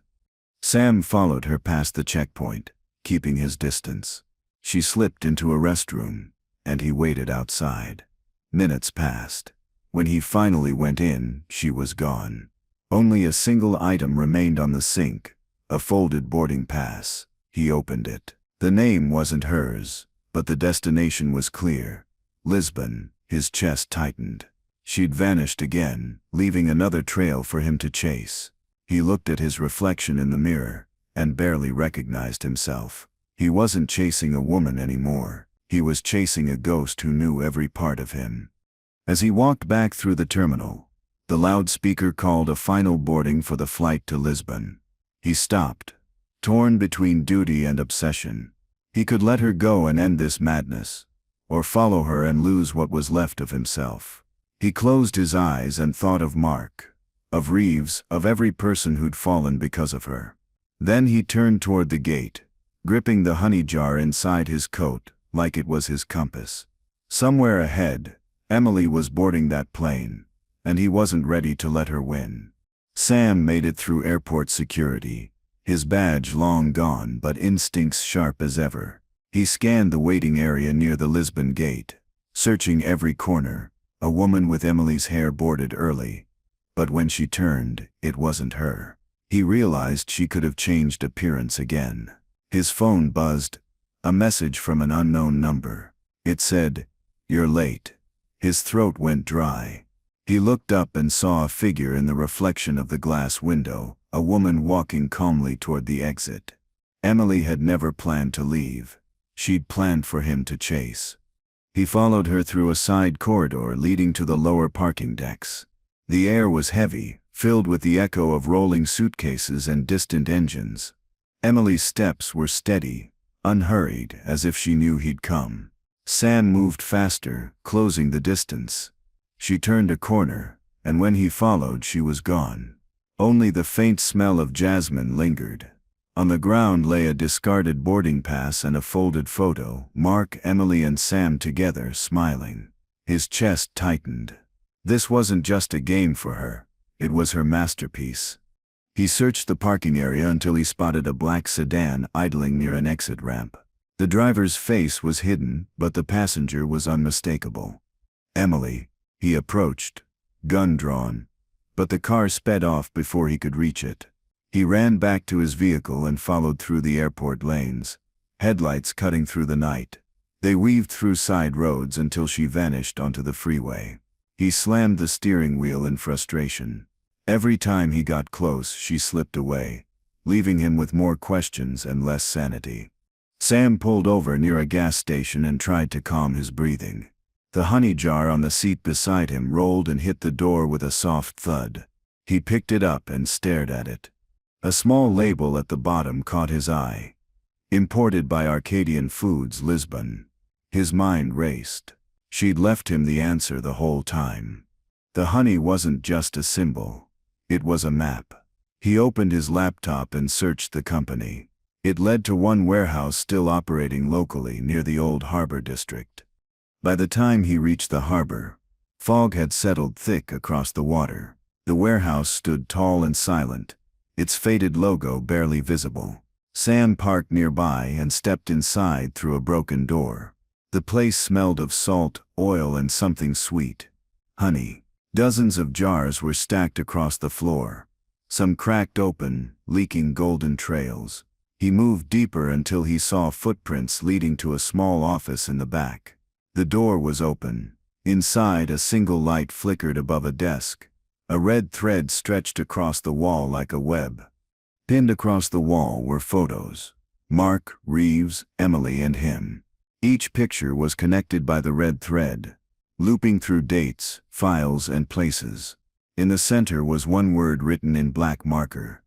Sam followed her past the checkpoint, keeping his distance. She slipped into a restroom, and he waited outside. Minutes passed. When he finally went in, she was gone. Only a single item remained on the sink, a folded boarding pass. He opened it. The name wasn't hers, but the destination was clear. Lisbon. His chest tightened. She'd vanished again, leaving another trail for him to chase. He looked at his reflection in the mirror, and barely recognized himself. He wasn't chasing a woman anymore. He was chasing a ghost who knew every part of him. As he walked back through the terminal, the loudspeaker called a final boarding for the flight to Lisbon. He stopped, torn between duty and obsession. He could let her go and end this madness, or follow her and lose what was left of himself. He closed his eyes and thought of Mark, of Reeves, of every person who'd fallen because of her. Then he turned toward the gate, gripping the honey jar inside his coat like it was his compass. Somewhere ahead, Emily was boarding that plane, and he wasn't ready to let her win. Sam made it through airport security, his badge long gone but instincts sharp as ever. He scanned the waiting area near the Lisbon gate. searching every corner, a woman with Emily's hair boarded early. But when she turned, it wasn't her. He realized she could have changed appearance again. His phone buzzed, a message from an unknown number. It said, "You're late." His throat went dry. He looked up and saw a figure in the reflection of the glass window, a woman walking calmly toward the exit. Emily had never planned to leave. She'd planned for him to chase. He followed her through a side corridor leading to the lower parking decks. The air was heavy, filled with the echo of rolling suitcases and distant engines. Emily's steps were steady, unhurried, as if she knew he'd come. Sam moved faster, closing the distance. She turned a corner, and when he followed, she was gone. Only the faint smell of jasmine lingered. On the ground lay a discarded boarding pass and a folded photo, Mark, Emily and Sam together, smiling. His chest tightened. This wasn't just a game for her. It was her masterpiece. He searched the parking area until he spotted a black sedan idling near an exit ramp. The driver's face was hidden, but the passenger was unmistakable. "Emily," he approached, gun drawn, but the car sped off before he could reach it. He ran back to his vehicle and followed through the airport lanes, headlights cutting through the night. They weaved through side roads until she vanished onto the freeway. He slammed the steering wheel in frustration. Every time he got close, she slipped away, leaving him with more questions and less sanity. Sam pulled over near a gas station and tried to calm his breathing. The honey jar on the seat beside him rolled and hit the door with a soft thud. He picked it up and stared at it. A small label at the bottom caught his eye. "Imported by Arcadian Foods, Lisbon." His mind raced. She'd left him the answer the whole time. The honey wasn't just a symbol. It was a map. He opened his laptop and searched the company. It led to one warehouse still operating locally near the old harbor district. By the time he reached the harbor, fog had settled thick across the water. The warehouse stood tall and silent, its faded logo barely visible. Sam parked nearby and stepped inside through a broken door. The place smelled of salt, oil, and something sweet. Honey. Dozens of jars were stacked across the floor, some cracked open, leaking golden trails. He moved deeper until he saw footprints leading to a small office in the back. The door was open. Inside, a single light flickered above a desk. A red thread stretched across the wall like a web. Pinned across the wall were photos. Mark, Reeves, Emily, and him. Each picture was connected by the red thread, looping through dates, files, and places. In the center was one word written in black marker: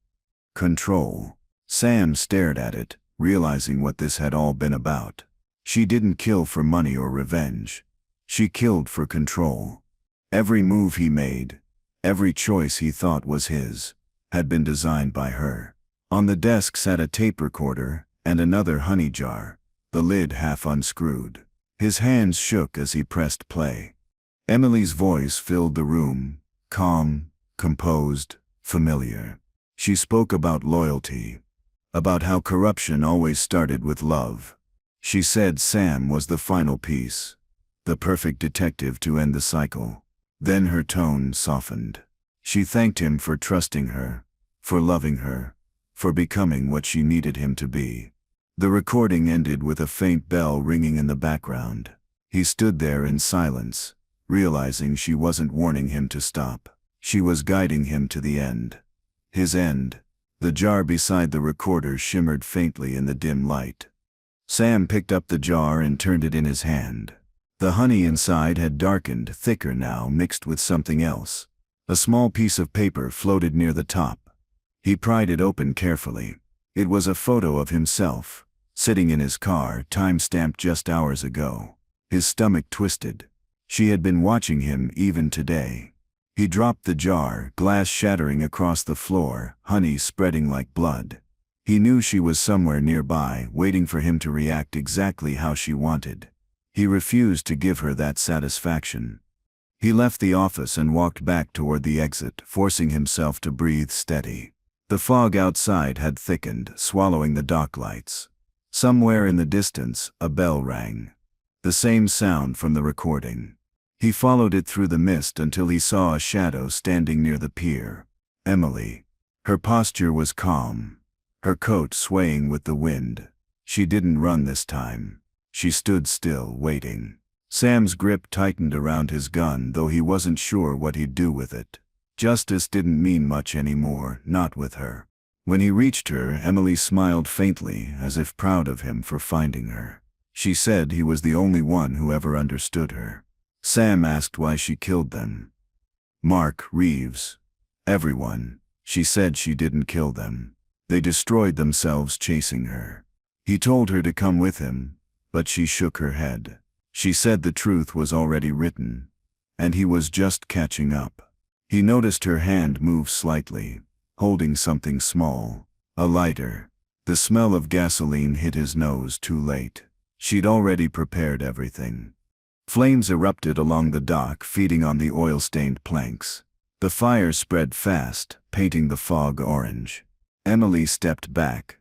control. Sam stared at it, realizing what this had all been about. She didn't kill for money or revenge. She killed for control. Every move he made, every choice he thought was his, had been designed by her. On the desk sat a tape recorder and another honey jar, the lid half unscrewed. His hands shook as he pressed play. Emily's voice filled the room, calm, composed, familiar. She spoke about loyalty, about how corruption always started with love. She said Sam was the final piece, the perfect detective to end the cycle. Then her tone softened. She thanked him for trusting her, for loving her, for becoming what she needed him to be. The recording ended with a faint bell ringing in the background. He stood there in silence, realizing she wasn't warning him to stop. She was guiding him to the end. His end. The jar beside the recorder shimmered faintly in the dim light. Sam picked up the jar and turned it in his hand. The honey inside had darkened, thicker now, mixed with something else. A small piece of paper floated near the top. He pried it open carefully. It was a photo of himself, sitting in his car, time-stamped just hours ago. His stomach twisted. She had been watching him even today. He dropped the jar, glass shattering across the floor, honey spreading like blood. He knew she was somewhere nearby, waiting for him to react exactly how she wanted. He refused to give her that satisfaction. He left the office and walked back toward the exit, forcing himself to breathe steady. The fog outside had thickened, swallowing the dock lights. Somewhere in the distance, a bell rang. The same sound from the recording. He followed it through the mist until he saw a shadow standing near the pier. Emily. Her posture was calm, her coat swaying with the wind. She didn't run this time. She stood still, waiting. Sam's grip tightened around his gun, though he wasn't sure what he'd do with it. Justice didn't mean much anymore, not with her. When he reached her, Emily smiled faintly, as if proud of him for finding her. She said he was the only one who ever understood her. Sam asked why she killed them. Mark, Reeves. Everyone. She said she didn't kill them. They destroyed themselves chasing her. He told her to come with him, but she shook her head. She said the truth was already written, and he was just catching up. He noticed her hand move slightly, holding something small, a lighter. The smell of gasoline hit his nose too late. She'd already prepared everything. Flames erupted along the dock, feeding on the oil-stained planks. The fire spread fast, painting the fog orange. Emily stepped back,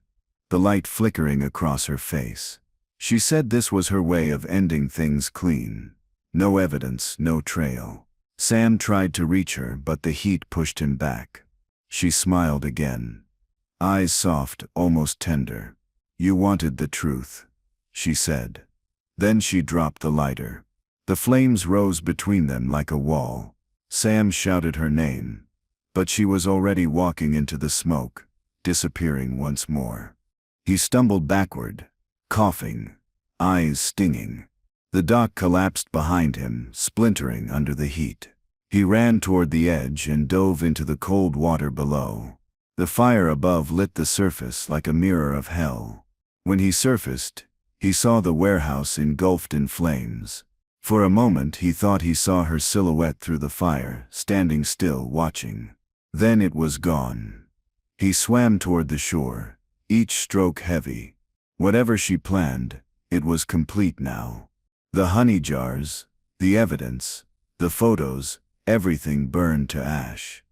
the light flickering across her face. She said this was her way of ending things clean. No evidence, no trail. Sam tried to reach her, but the heat pushed him back. She smiled again. Eyes soft, almost tender. "You wanted the truth," she said. Then she dropped the lighter. The flames rose between them like a wall. Sam shouted her name, but she was already walking into the smoke, disappearing once more. He stumbled backward, coughing, eyes stinging. The dock collapsed behind him, splintering under the heat. He ran toward the edge and dove into the cold water below. The fire above lit the surface like a mirror of hell. When he surfaced, he saw the warehouse engulfed in flames. For a moment he thought he saw her silhouette through the fire, standing still, watching. Then it was gone. He swam toward the shore, each stroke heavy. Whatever she planned, it was complete now. The honey jars, the evidence, the photos, everything burned to ash.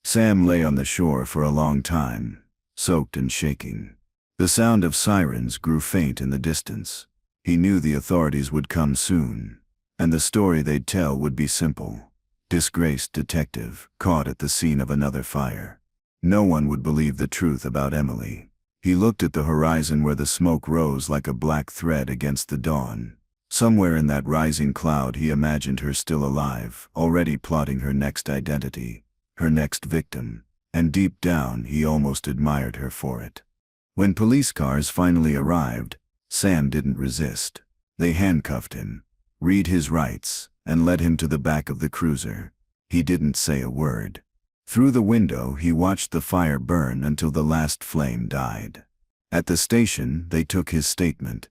Sam lay on the shore for a long time, soaked and shaking. The sound of sirens grew faint in the distance. He knew the authorities would come soon, and the story they'd tell would be simple. Disgraced detective, caught at the scene of another fire. No one would believe the truth about Emily. He looked at the horizon where the smoke rose like a black thread against the dawn. Somewhere in that rising cloud he imagined her still alive, already plotting her next identity, her next victim, and deep down he almost admired her for it. When police cars finally arrived, Sam didn't resist. They handcuffed him, read his rights, and led him to the back of the cruiser. He didn't say a word. Through the window he watched the fire burn until the last flame died. At the station they took his statement,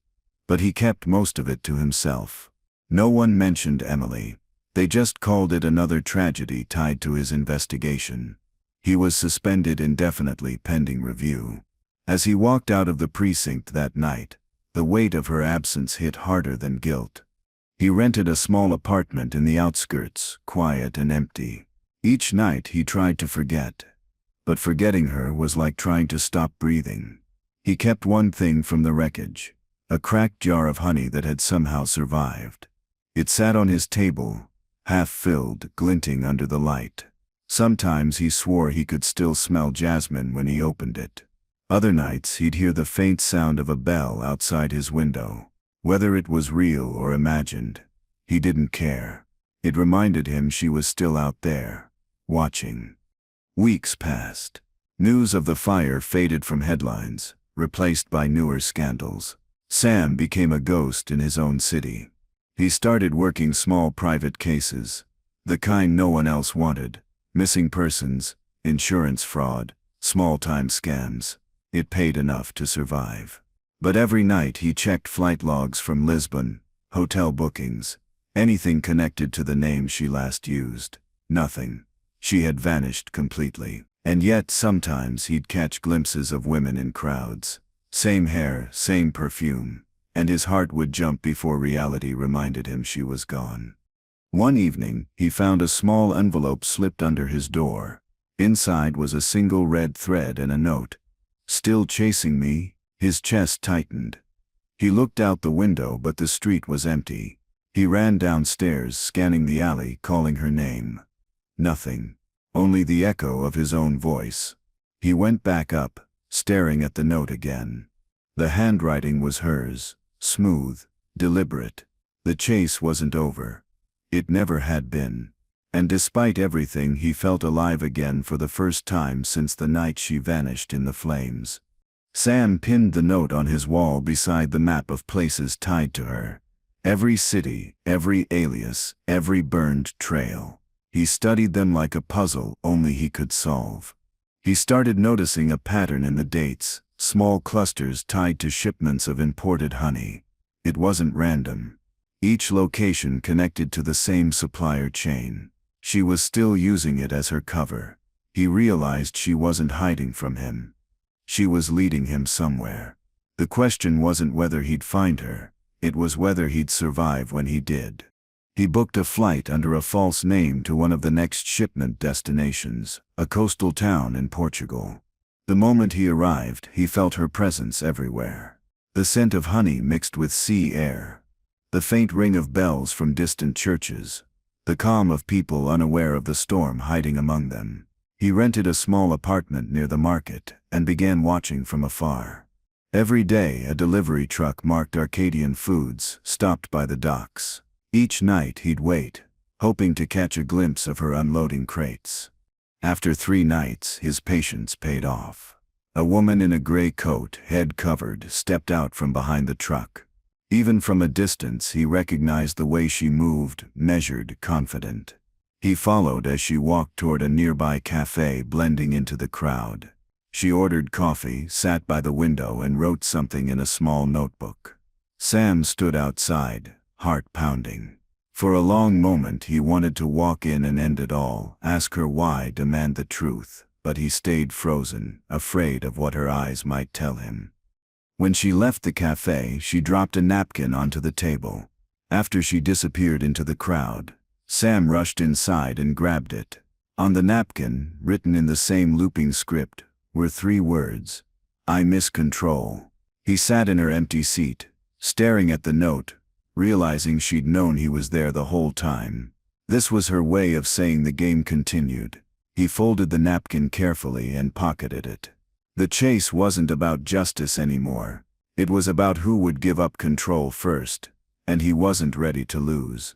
but he kept most of it to himself. No one mentioned Emily. They just called it another tragedy tied to his investigation. He was suspended indefinitely pending review. As he walked out of the precinct that night, the weight of her absence hit harder than guilt. He rented a small apartment in the outskirts, quiet and empty. Each night he tried to forget, but forgetting her was like trying to stop breathing. He kept one thing from the wreckage, a cracked jar of honey that had somehow survived. It sat on his table, half filled, glinting under the light. Sometimes he swore he could still smell jasmine when he opened it. Other nights he'd hear the faint sound of a bell outside his window. Whether it was real or imagined, he didn't care. It reminded him she was still out there, watching. Weeks passed. News of the fire faded from headlines, replaced by newer scandals. Sam became a ghost in his own city. He started working small private cases, the kind no one else wanted. Missing persons, insurance fraud, small-time scams. It paid enough to survive. But every night he checked flight logs from Lisbon, hotel bookings, anything connected to the name she last used. Nothing. She had vanished completely. And yet sometimes he'd catch glimpses of women in crowds. Same hair, same perfume, and his heart would jump before reality reminded him she was gone. One evening, he found a small envelope slipped under his door. Inside was a single red thread and a note. "Still chasing me?" His chest tightened. He looked out the window, but the street was empty. He ran downstairs, scanning the alley, calling her name. Nothing. Only the echo of his own voice. He went back up, staring at the note again. The handwriting was hers, smooth, deliberate. The chase wasn't over. It never had been. And despite everything, he felt alive again for the first time since the night she vanished in the flames. Sam pinned the note on his wall beside the map of places tied to her. Every city, every alias, every burned trail. He studied them like a puzzle only he could solve. He started noticing a pattern in the dates, small clusters tied to shipments of imported honey. It wasn't random. Each location connected to the same supplier chain. She was still using it as her cover. He realized she wasn't hiding from him. She was leading him somewhere. The question wasn't whether he'd find her, it was whether he'd survive when he did. He booked a flight under a false name to one of the next shipment destinations, a coastal town in Portugal. The moment he arrived, he felt her presence everywhere. The scent of honey mixed with sea air. The faint ring of bells from distant churches. The calm of people unaware of the storm hiding among them. He rented a small apartment near the market and began watching from afar. Every day a delivery truck marked Arcadian Foods stopped by the docks. Each night he'd wait, hoping to catch a glimpse of her unloading crates. After 3 nights, his patience paid off. A woman in a gray coat, head covered, stepped out from behind the truck. Even from a distance he recognized the way she moved, measured, confident. He followed as she walked toward a nearby cafe, blending into the crowd. She ordered coffee, sat by the window and wrote something in a small notebook. Sam stood outside, heart pounding. For a long moment he wanted to walk in and end it all, ask her why, demand the truth, but he stayed frozen, afraid of what her eyes might tell him. When she left the cafe, she dropped a napkin onto the table. After she disappeared into the crowd, Sam rushed inside and grabbed it. On the napkin, written in the same looping script, were 3 words: "I miss control." He sat in her empty seat, staring at the note, realizing she'd known he was there the whole time. This was her way of saying the game continued. He folded the napkin carefully and pocketed it. The chase wasn't about justice anymore. It was about who would give up control first, and he wasn't ready to lose.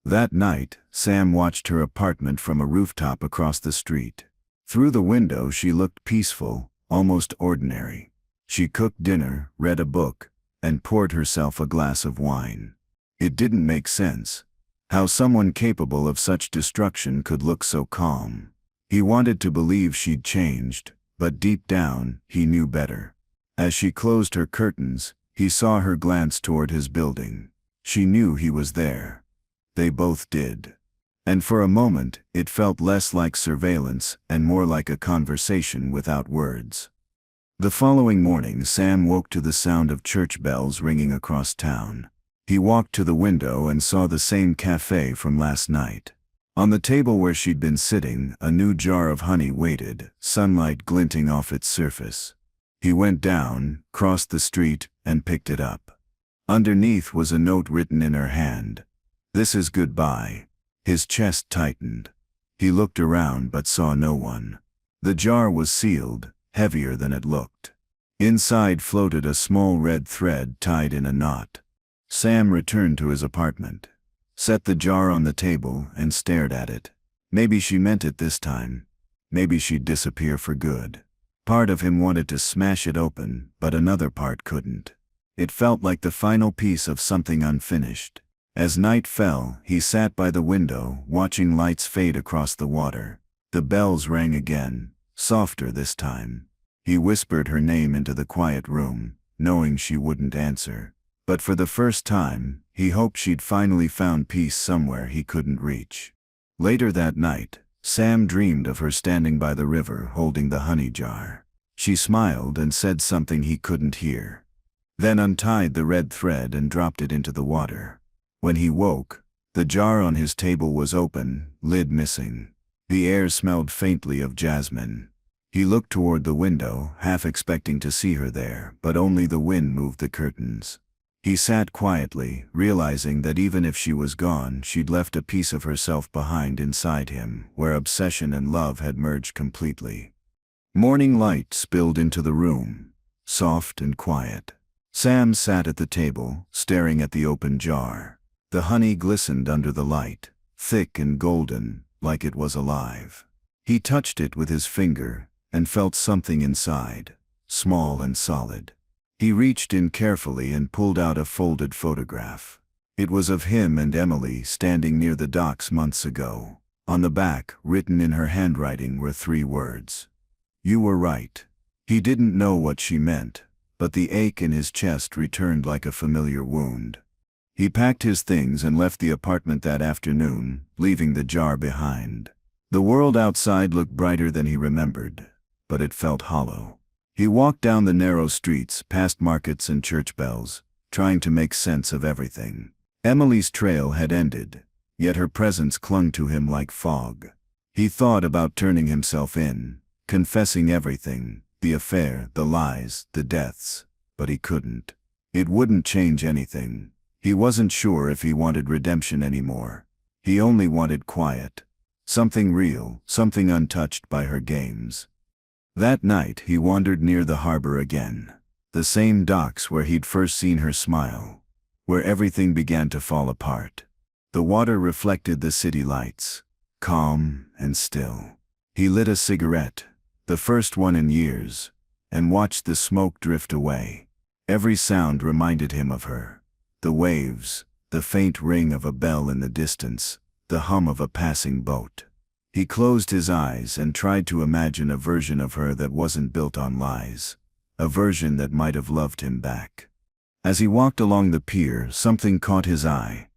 That night, Sam watched her apartment from a rooftop across the street. Through the window she looked peaceful, almost ordinary. She cooked dinner, read a book, and poured herself a glass of wine. It didn't make sense. How someone capable of such destruction could look so calm. He wanted to believe she'd changed, but deep down, he knew better. As she closed her curtains, he saw her glance toward his building. She knew he was there. They both did. And for a moment, it felt less like surveillance and more like a conversation without words. The following morning, Sam woke to the sound of church bells ringing across town. He walked to the window and saw the same cafe from last night. On the table where she'd been sitting, a new jar of honey waited, sunlight glinting off its surface. He went down, crossed the street, and picked it up. Underneath was a note written in her hand. "This is goodbye." His chest tightened. He looked around but saw no one. The jar was sealed, heavier than it looked. Inside floated a small red thread tied in a knot. Sam returned to his apartment, set the jar on the table, and stared at it. Maybe she meant it this time. Maybe she'd disappear for good. Part of him wanted to smash it open, but another part couldn't. It felt like the final piece of something unfinished. As night fell, he sat by the window, watching lights fade across the water. The bells rang again, softer this time. He whispered her name into the quiet room, knowing she wouldn't answer. But for the first time, he hoped she'd finally found peace somewhere he couldn't reach. Later that night, Sam dreamed of her standing by the river holding the honey jar. She smiled and said something he couldn't hear. Then untied the red thread and dropped it into the water. When he woke, the jar on his table was open, lid missing. The air smelled faintly of jasmine. He looked toward the window, half expecting to see her there, but only the wind moved the curtains. He sat quietly, realizing that even if she was gone, she'd left a piece of herself behind inside him, where obsession and love had merged completely. Morning light spilled into the room, soft and quiet. Sam sat at the table, staring at the open jar. The honey glistened under the light, thick and golden, like it was alive. He touched it with his finger, and felt something inside, small and solid. He reached in carefully and pulled out a folded photograph. It was of him and Emily standing near the docks months ago. On the back, written in her handwriting, were 3 words. "You were right." He didn't know what she meant, but the ache in his chest returned like a familiar wound. He packed his things and left the apartment that afternoon, leaving the jar behind. The world outside looked brighter than he remembered, but it felt hollow. He walked down the narrow streets, past markets and church bells, trying to make sense of everything. Emily's trail had ended, yet her presence clung to him like fog. He thought about turning himself in, confessing everything, the affair, the lies, the deaths, but he couldn't. It wouldn't change anything. He wasn't sure if he wanted redemption anymore. He only wanted quiet. Something real, something untouched by her games. That night he wandered near the harbor again. The same docks where he'd first seen her smile. Where everything began to fall apart. The water reflected the city lights, calm and still. He lit a cigarette, the first one in years, and watched the smoke drift away. Every sound reminded him of her. The waves, the faint ring of a bell in the distance, the hum of a passing boat. He closed his eyes and tried to imagine a version of her that wasn't built on lies. A version that might have loved him back. As he walked along the pier, something caught his eye.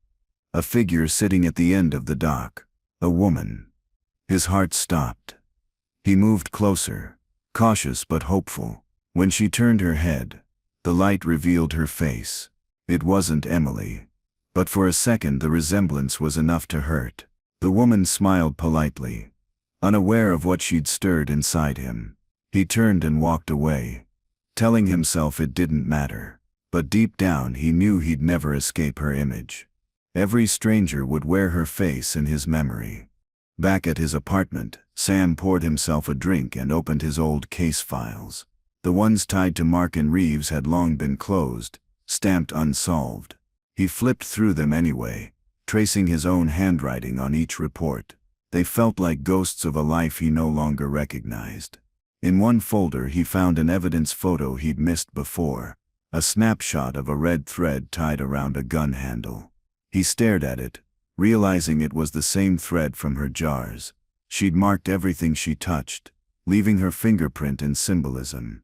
A figure sitting at the end of the dock. A woman. His heart stopped. He moved closer, cautious but hopeful. When she turned her head, the light revealed her face. It wasn't Emily. But for a second the resemblance was enough to hurt. The woman smiled politely, unaware of what she'd stirred inside him. He turned and walked away, telling himself it didn't matter. But deep down he knew he'd never escape her image. Every stranger would wear her face in his memory. Back at his apartment, Sam poured himself a drink and opened his old case files. The ones tied to Mark and Reeves had long been closed, stamped unsolved. He flipped through them anyway, tracing his own handwriting on each report. They felt like ghosts of a life he no longer recognized. In one folder he found an evidence photo he'd missed before, a snapshot of a red thread tied around a gun handle. He stared at it, realizing it was the same thread from her jars. She'd marked everything she touched, leaving her fingerprint and symbolism.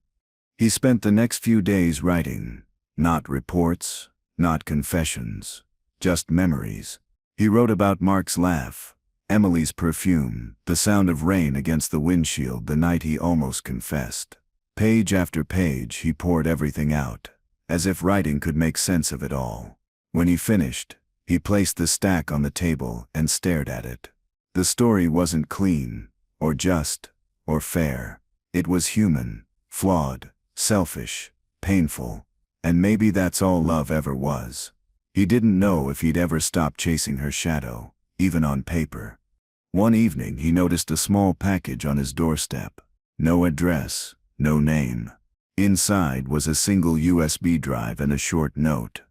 He spent the next few days writing, not reports, not confessions. Just memories. He wrote about Mark's laugh, Emily's perfume, the sound of rain against the windshield the night he almost confessed. Page after page he poured everything out, as if writing could make sense of it all. When he finished, he placed the stack on the table and stared at it. The story wasn't clean, or just, or fair. It was human, flawed, selfish, painful, and maybe that's all love ever was. He didn't know if he'd ever stop chasing her shadow, even on paper. One evening he noticed a small package on his doorstep. No address, no name. Inside was a single USB drive and a short note.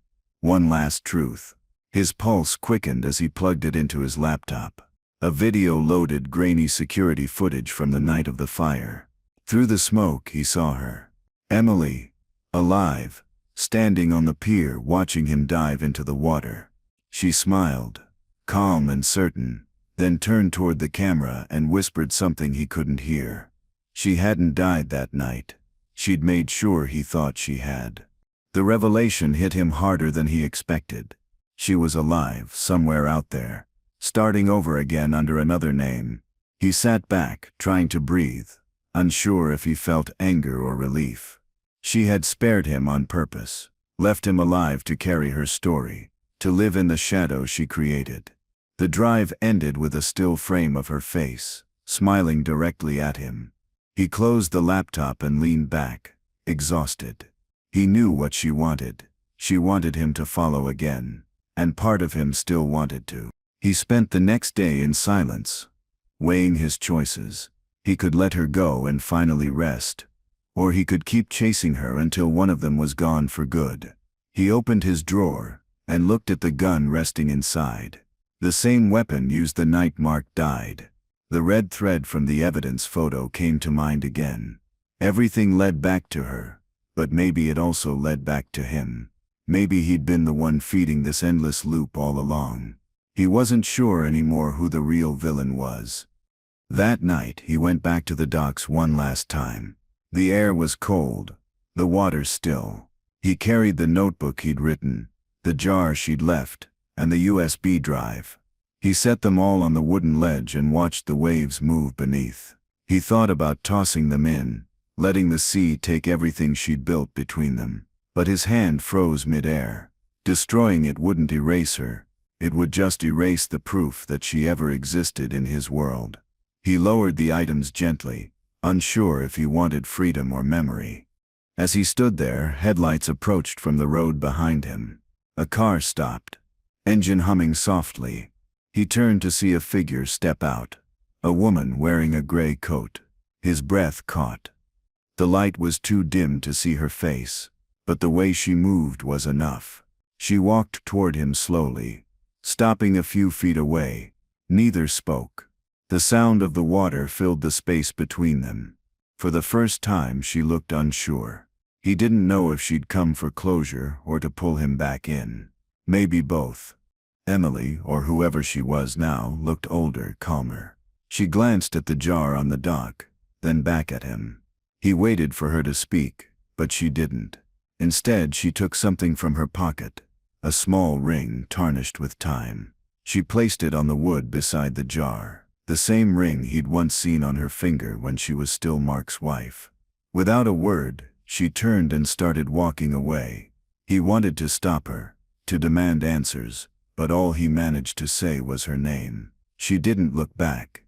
One last truth. His pulse quickened as he plugged it into his laptop. A video loaded grainy security footage from the night of the fire. Through the smoke he saw her. Emily, alive, standing on the pier watching him dive into the water. She smiled, calm and certain, then turned toward the camera and whispered something he couldn't hear. She hadn't died that night. She'd made sure he thought she had. The revelation hit him harder than he expected. She was alive, somewhere out there, starting over again under another name. He sat back, trying to breathe, unsure if he felt anger or relief. She had spared him on purpose, left him alive to carry her story, to live in the shadow she created. The drive ended with a still frame of her face, smiling directly at him. He closed the laptop and leaned back, exhausted. He knew what she wanted. She wanted him to follow again, and part of him still wanted to. He spent the next day in silence, weighing his choices. He could let her go and finally rest, or he could keep chasing her until one of them was gone for good. He opened his drawer and looked at the gun resting inside. The same weapon used the night Mark died. The red thread from the evidence photo came to mind again. Everything led back to her, but maybe it also led back to him. Maybe he'd been the one feeding this endless loop all along. He wasn't sure anymore who the real villain was. That night he went back to the docks one last time. The air was cold, the water still. He carried the notebook he'd written, the jar she'd left, and the USB drive. He set them all on the wooden ledge and watched the waves move beneath. He thought about tossing them in, letting the sea take everything she'd built between them. But his hand froze mid-air. Destroying it wouldn't erase her. It would just erase the proof that she ever existed in his world. He lowered the items gently, unsure if he wanted freedom or memory. As he stood there, headlights approached from the road behind him. A car stopped, engine humming softly. He turned to see a figure step out, a woman wearing a gray coat. His breath caught. The light was too dim to see her face, but the way she moved was enough. She walked toward him slowly, stopping a few feet away. Neither spoke. The sound of the water filled the space between them. For the first time she looked unsure. He didn't know if she'd come for closure or to pull him back in. Maybe both. Emily, or whoever she was now, looked older, calmer. She glanced at the jar on the dock, then back at him. He waited for her to speak, but she didn't. Instead, she took something from her pocket, a small ring tarnished with time. She placed it on the wood beside the jar, the same ring he'd once seen on her finger when she was still Mark's wife. Without a word, she turned and started walking away. He wanted to stop her, to demand answers, but all he managed to say was her name. She didn't look back.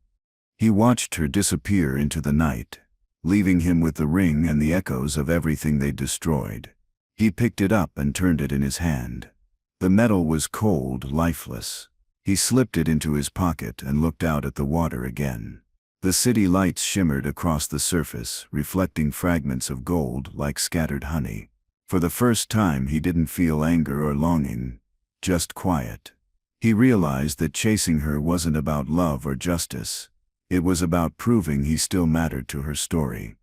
He watched her disappear into the night, leaving him with the ring and the echoes of everything they destroyed. He picked it up and turned it in his hand. The metal was cold, lifeless. He slipped it into his pocket and looked out at the water again. The city lights shimmered across the surface, reflecting fragments of gold like scattered honey. For the first time he didn't feel anger or longing, just quiet. He realized that chasing her wasn't about love or justice. It was about proving he still mattered to her story.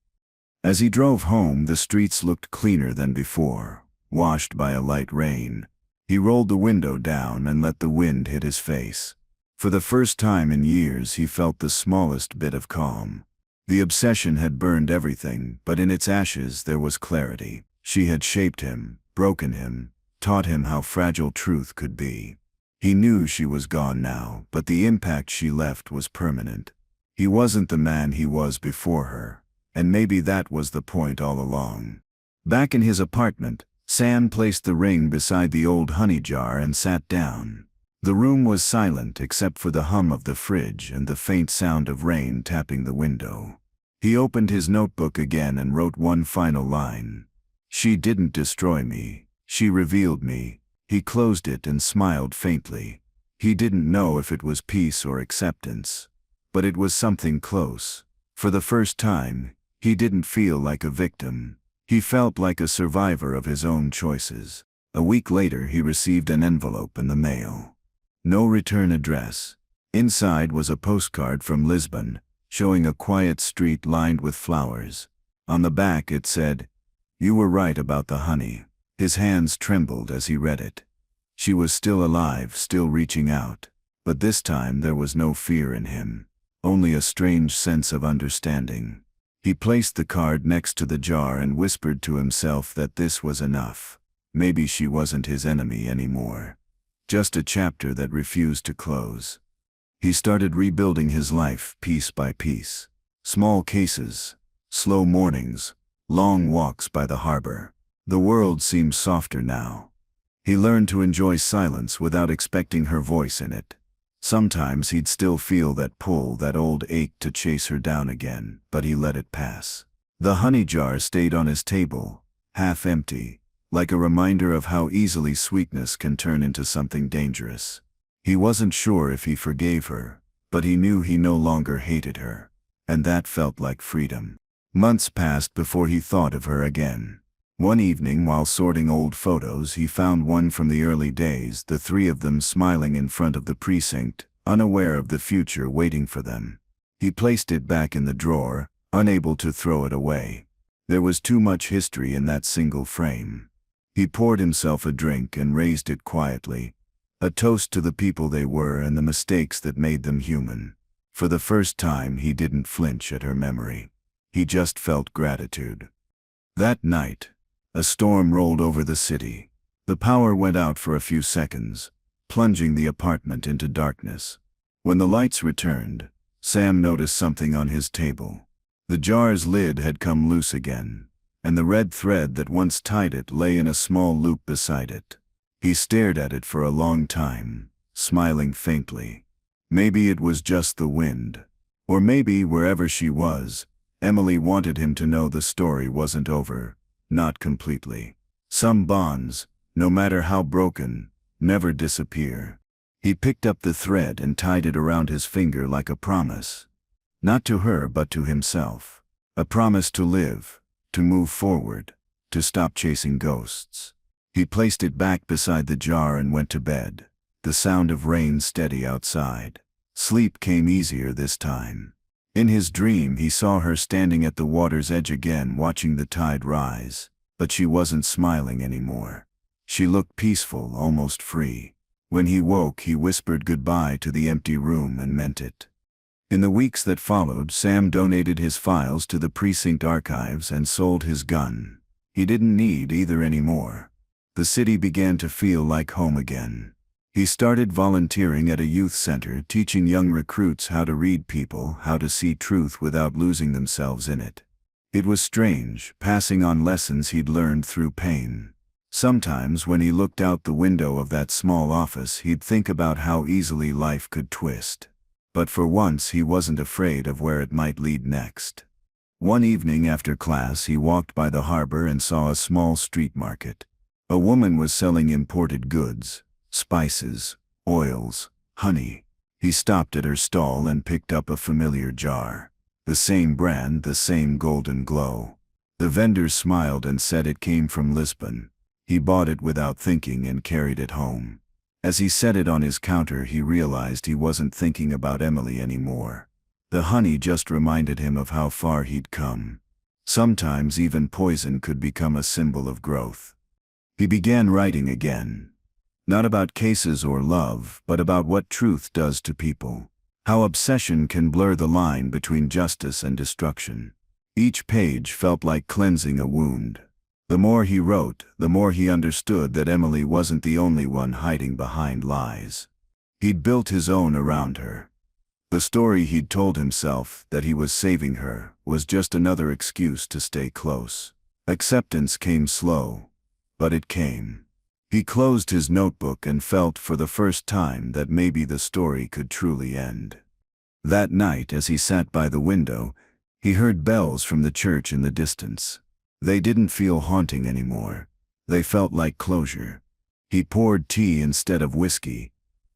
As he drove home, the streets looked cleaner than before, washed by a light rain. He rolled the window down and let the wind hit his face. For the first time in years he felt the smallest bit of calm. The obsession had burned everything, but in its ashes there was clarity. She had shaped him, broken him, taught him how fragile truth could be. He knew she was gone now, but the impact she left was permanent. He wasn't the man he was before her, and maybe that was the point all along. Back in his apartment, Sam placed the ring beside the old honey jar and sat down. The room was silent except for the hum of the fridge and the faint sound of rain tapping the window. He opened his notebook again and wrote one final line. She didn't destroy me. She revealed me. He closed it and smiled faintly. He didn't know if it was peace or acceptance, but it was something close. For the first time, he didn't feel like a victim. He felt like a survivor of his own choices. A week later he received an envelope in the mail. No return address. Inside was a postcard from Lisbon, showing a quiet street lined with flowers. On the back it said, "You were right about the honey." His hands trembled as he read it. She was still alive, still reaching out. But this time there was no fear in him, only a strange sense of understanding. He placed the card next to the jar and whispered to himself that this was enough. Maybe she wasn't his enemy anymore. Just a chapter that refused to close. He started rebuilding his life piece by piece. Small cases, slow mornings, long walks by the harbor. The world seemed softer now. He learned to enjoy silence without expecting her voice in it. Sometimes he'd still feel that pull, that old ache to chase her down again, but he let it pass. The honey jar stayed on his table, half empty, like a reminder of how easily sweetness can turn into something dangerous. He wasn't sure if he forgave her, but he knew he no longer hated her, and that felt like freedom. Months passed before he thought of her again. One evening, while sorting old photos, he found one from the early days, the three of them smiling in front of the precinct, unaware of the future waiting for them. He placed it back in the drawer, unable to throw it away. There was too much history in that single frame. He poured himself a drink and raised it quietly, a toast to the people they were and the mistakes that made them human. For the first time, he didn't flinch at her memory. He just felt gratitude. That night, a storm rolled over the city. The power went out for a few seconds, plunging the apartment into darkness. When the lights returned, Sam noticed something on his table. The jar's lid had come loose again, and the red thread that once tied it lay in a small loop beside it. He stared at it for a long time, smiling faintly. Maybe it was just the wind. Or maybe, wherever she was, Emily wanted him to know the story wasn't over, not completely. Some bonds, no matter how broken, never disappear. He picked up the thread and tied it around his finger like a promise. Not to her, but to himself. A promise to live, to move forward, to stop chasing ghosts. He placed it back beside the jar and went to bed, the sound of rain steady outside. Sleep came easier this time. In his dream, he saw her standing at the water's edge again, watching the tide rise. But she wasn't smiling anymore. She looked peaceful, almost free. When he woke, he whispered goodbye to the empty room and meant it. In the weeks that followed, Sam donated his files to the precinct archives and sold his gun. He didn't need either anymore. The city began to feel like home again. He started volunteering at a youth center, teaching young recruits how to read people, how to see truth without losing themselves in it. It was strange, passing on lessons he'd learned through pain. Sometimes when he looked out the window of that small office, he'd think about how easily life could twist. But for once, he wasn't afraid of where it might lead next. One evening after class, he walked by the harbor and saw a small street market. A woman was selling imported goods, spices, oils, honey. He stopped at her stall and picked up a familiar jar. The same brand, the same golden glow. The vendor smiled and said it came from Lisbon. He bought it without thinking and carried it home. As he set it on his counter, he realized he wasn't thinking about Emily anymore. The honey just reminded him of how far he'd come. Sometimes even poison could become a symbol of growth. He began writing again. Not about cases or love, but about what truth does to people. How obsession can blur the line between justice and destruction. Each page felt like cleansing a wound. The more he wrote, the more he understood that Emily wasn't the only one hiding behind lies. He'd built his own around her. The story he'd told himself, that he was saving her, was just another excuse to stay close. Acceptance came slow, but it came. He closed his notebook and felt for the first time that maybe the story could truly end. That night, as he sat by the window, he heard bells from the church in the distance. They didn't feel haunting anymore. They felt like closure. He poured tea instead of whiskey,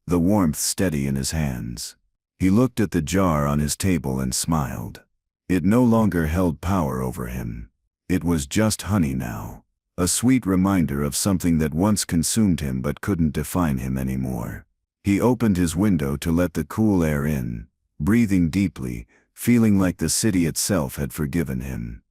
the warmth steady in his hands. He looked at the jar on his table and smiled. It no longer held power over him. It was just honey now, a sweet reminder of something that once consumed him but couldn't define him anymore. He opened his window to let the cool air in, breathing deeply, feeling like the city itself had forgiven him.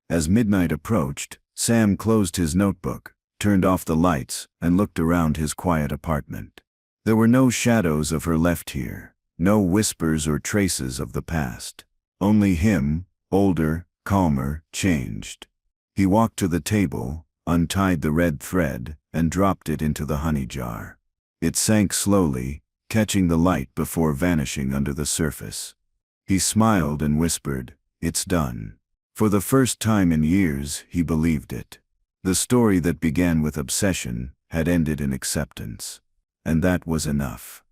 As midnight approached, Sam closed his notebook, turned off the lights, and looked around his quiet apartment. There were no shadows of her left here, no whispers or traces of the past. Only him, older, calmer, changed. He walked to the table, untied the red thread, and dropped it into the honey jar. It sank slowly, catching the light before vanishing under the surface. He smiled and whispered, "It's done." For the first time in years, he believed it. The story that began with obsession had ended in acceptance. And that was enough.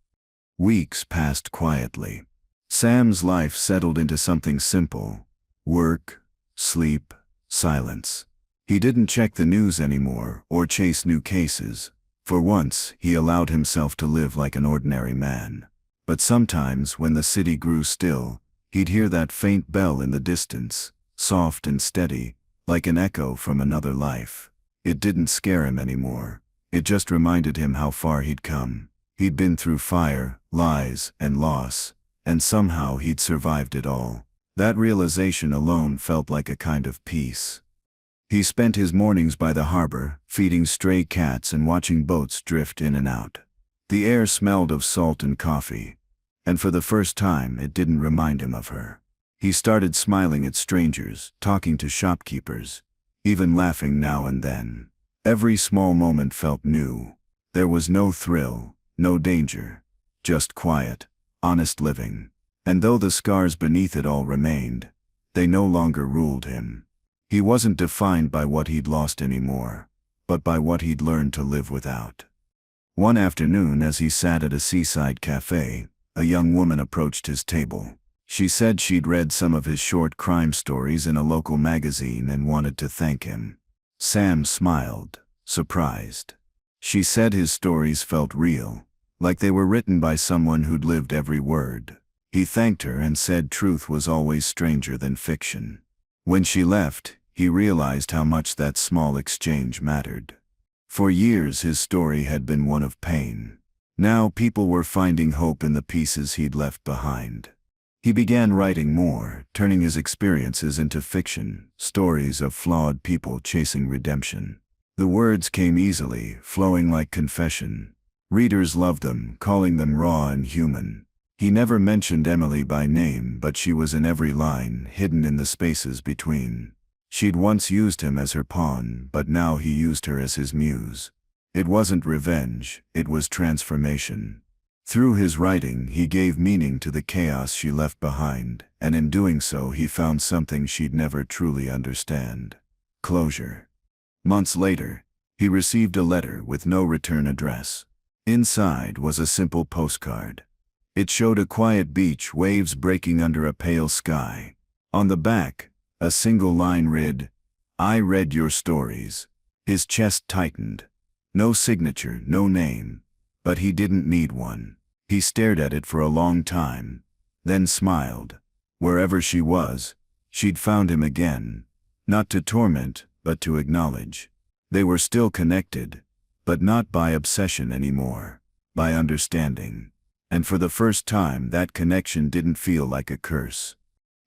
Weeks passed quietly. Sam's life settled into something simple: work, sleep, silence. He didn't check the news anymore or chase new cases. For once, he allowed himself to live like an ordinary man. But sometimes, when the city grew still, he'd hear that faint bell in the distance, soft and steady, like an echo from another life. It didn't scare him anymore. It just reminded him how far he'd come. He'd been through fire, lies, and loss, and somehow he'd survived it all. That realization alone felt like a kind of peace. He spent his mornings by the harbor, feeding stray cats and watching boats drift in and out. The air smelled of salt and coffee, and for the first time it didn't remind him of her. He started smiling at strangers, talking to shopkeepers, even laughing now and then. Every small moment felt new. There was no thrill, no danger, just quiet, honest living. And though the scars beneath it all remained, they no longer ruled him. He wasn't defined by what he'd lost anymore, but by what he'd learned to live without. One afternoon, as he sat at a seaside cafe, a young woman approached his table. She said she'd read some of his short crime stories in a local magazine and wanted to thank him. Sam smiled, surprised. She said his stories felt real, like they were written by someone who'd lived every word. He thanked her and said truth was always stranger than fiction. When she left, he realized how much that small exchange mattered. For years his story had been one of pain. Now people were finding hope in the pieces he'd left behind. He began writing more, turning his experiences into fiction, stories of flawed people chasing redemption. The words came easily, flowing like confession. Readers loved them, calling them raw and human. He never mentioned Emily by name, but she was in every line, hidden in the spaces between. She'd once used him as her pawn, but now he used her as his muse. It wasn't revenge, it was transformation. Through his writing, he gave meaning to the chaos she left behind, and in doing so he found something she'd never truly understand: closure. Months later, he received a letter with no return address. Inside was a simple postcard. It showed a quiet beach, waves breaking under a pale sky. On the back, a single line read, "I read your stories." His chest tightened. No signature, no name. But he didn't need one. He stared at it for a long time, then smiled. Wherever she was, she'd found him again. Not to torment, but to acknowledge. They were still connected, but not by obsession anymore, by understanding. And for the first time that connection didn't feel like a curse.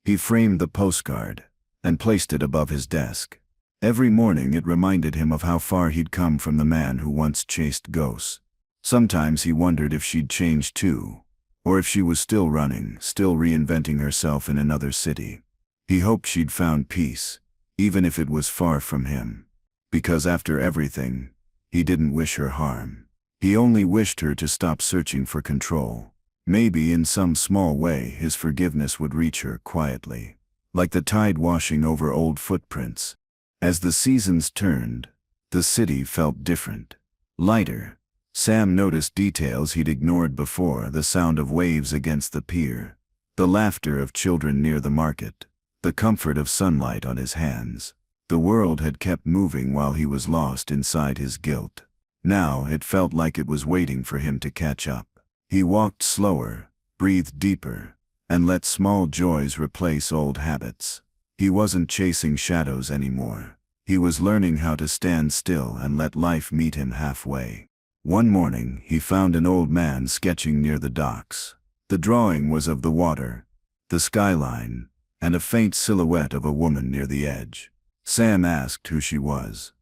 He framed the postcard and placed it above his desk. Every morning it reminded him of how far he'd come from the man who once chased ghosts. Sometimes he wondered if she'd changed too, or if she was still running, still reinventing herself in another city. He hoped she'd found peace, even if it was far from him. Because after everything, he didn't wish her harm. He only wished her to stop searching for control. Maybe in some small way his forgiveness would reach her quietly, like the tide washing over old footprints. As the seasons turned, the city felt different, lighter. Sam noticed details he'd ignored before: the sound of waves against the pier, the laughter of children near the market, the comfort of sunlight on his hands. The world had kept moving while he was lost inside his guilt. Now it felt like it was waiting for him to catch up. He walked slower, breathed deeper, and let small joys replace old habits. He wasn't chasing shadows anymore. He was learning how to stand still and let life meet him halfway. One morning, he found an old man sketching near the docks. The drawing was of the water, the skyline, and a faint silhouette of a woman near the edge. Sam asked who she was.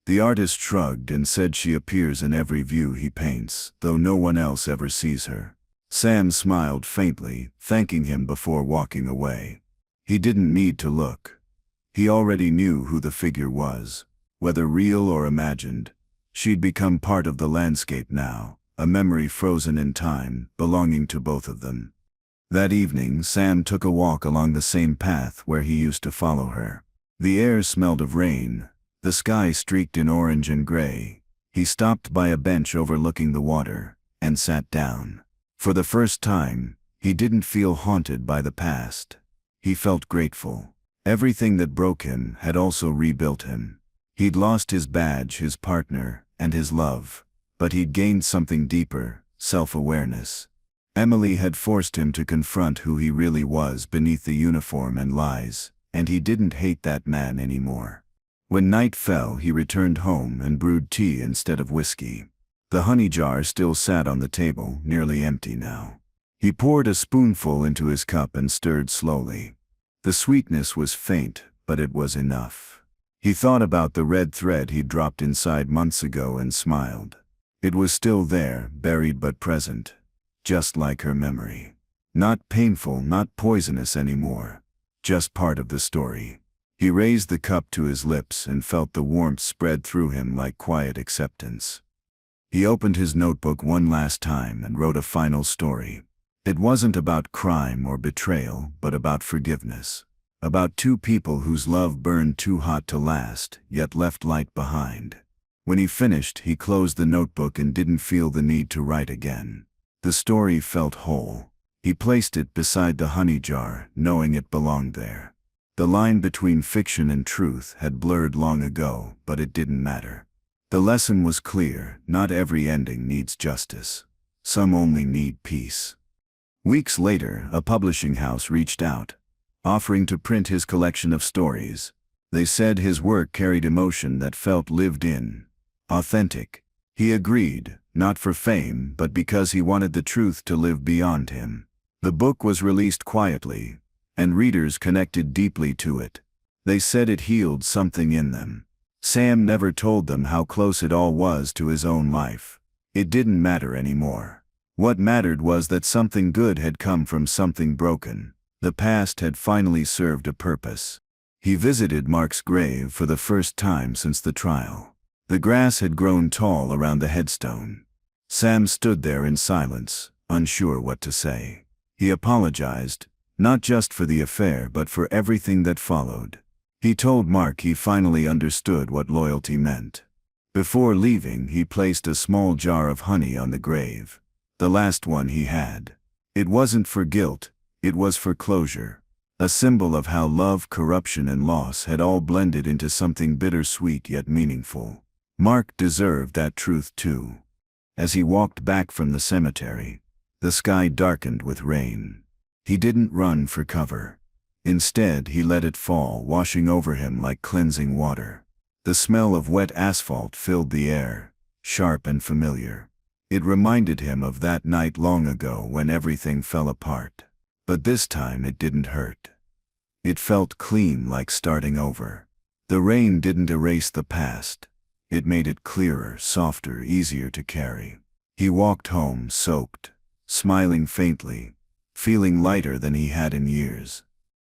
The artist shrugged and said she appears in every view he paints, though no one else ever sees her. Sam smiled faintly, thanking him before walking away. He didn't need to look. He already knew who the figure was. Whether real or imagined, she'd become part of the landscape now, a memory frozen in time, belonging to both of them. That evening, Sam took a walk along the same path where he used to follow her. The air smelled of rain, the sky streaked in orange and gray. He stopped by a bench overlooking the water, and sat down. For the first time, he didn't feel haunted by the past. He felt grateful. Everything that broke him had also rebuilt him. He'd lost his badge, his partner, and his love, but he'd gained something deeper, self-awareness. Emily had forced him to confront who he really was beneath the uniform and lies, and he didn't hate that man anymore. When night fell, he returned home and brewed tea instead of whiskey. The honey jar still sat on the table, nearly empty now. He poured a spoonful into his cup and stirred slowly. The sweetness was faint, but it was enough. He thought about the red thread he'd dropped inside months ago and smiled. It was still there, buried but present, just like her memory. Not painful, not poisonous anymore, just part of the story. He raised the cup to his lips and felt the warmth spread through him like quiet acceptance. He opened his notebook one last time and wrote a final story. It wasn't about crime or betrayal, but about forgiveness. About two people whose love burned too hot to last, yet left light behind. When he finished, he closed the notebook and didn't feel the need to write again. The story felt whole. He placed it beside the honey jar, knowing it belonged there. The line between fiction and truth had blurred long ago, but it didn't matter. The lesson was clear: not every ending needs justice. Some only need peace. Weeks later, a publishing house reached out, offering to print his collection of stories. They said his work carried emotion that felt lived in, authentic. He agreed, not for fame, but because he wanted the truth to live beyond him. The book was released quietly, and readers connected deeply to it. They said it healed something in them. Sam never told them how close it all was to his own life. It didn't matter anymore. What mattered was that something good had come from something broken. The past had finally served a purpose. He visited Mark's grave for the first time since the trial. The grass had grown tall around the headstone. Sam stood there in silence, unsure what to say. He apologized, not just for the affair but for everything that followed. He told Mark he finally understood what loyalty meant. Before leaving, he placed a small jar of honey on the grave, the last one he had. It wasn't for guilt, it was for closure, a symbol of how love, corruption, and loss had all blended into something bittersweet yet meaningful. Mark deserved that truth too. As he walked back from the cemetery, the sky darkened with rain. He didn't run for cover. Instead, he let it fall, washing over him like cleansing water. The smell of wet asphalt filled the air, sharp and familiar. It reminded him of that night long ago when everything fell apart. But this time it didn't hurt. It felt clean, like starting over. The rain didn't erase the past. It made it clearer, softer, easier to carry. He walked home, soaked, smiling faintly, feeling lighter than he had in years.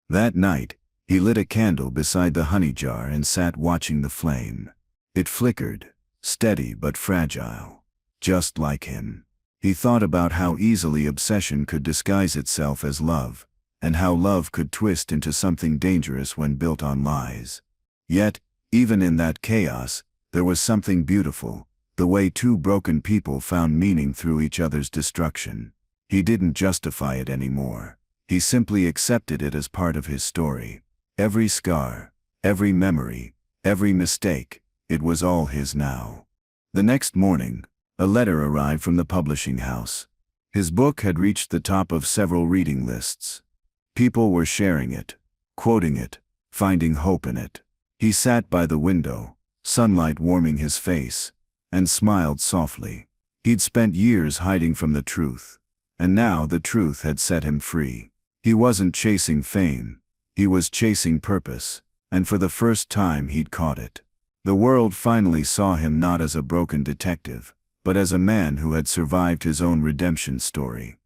That night, he lit a candle beside the honey jar and sat watching the flame. It flickered, steady but fragile, just like him. He thought about how easily obsession could disguise itself as love, and how love could twist into something dangerous when built on lies. Yet, even in that chaos, there was something beautiful, the way two broken people found meaning through each other's destruction. He didn't justify it anymore. He simply accepted it as part of his story. Every scar, every memory, every mistake, it was all his now. The next morning, a letter arrived from the publishing house. His book had reached the top of several reading lists. People were sharing it, quoting it, finding hope in it. He sat by the window, sunlight warming his face, and smiled softly. He'd spent years hiding from the truth, and now the truth had set him free. He wasn't chasing fame, he was chasing purpose, and for the first time he'd caught it. The world finally saw him not as a broken detective, but as a man who had survived his own redemption story.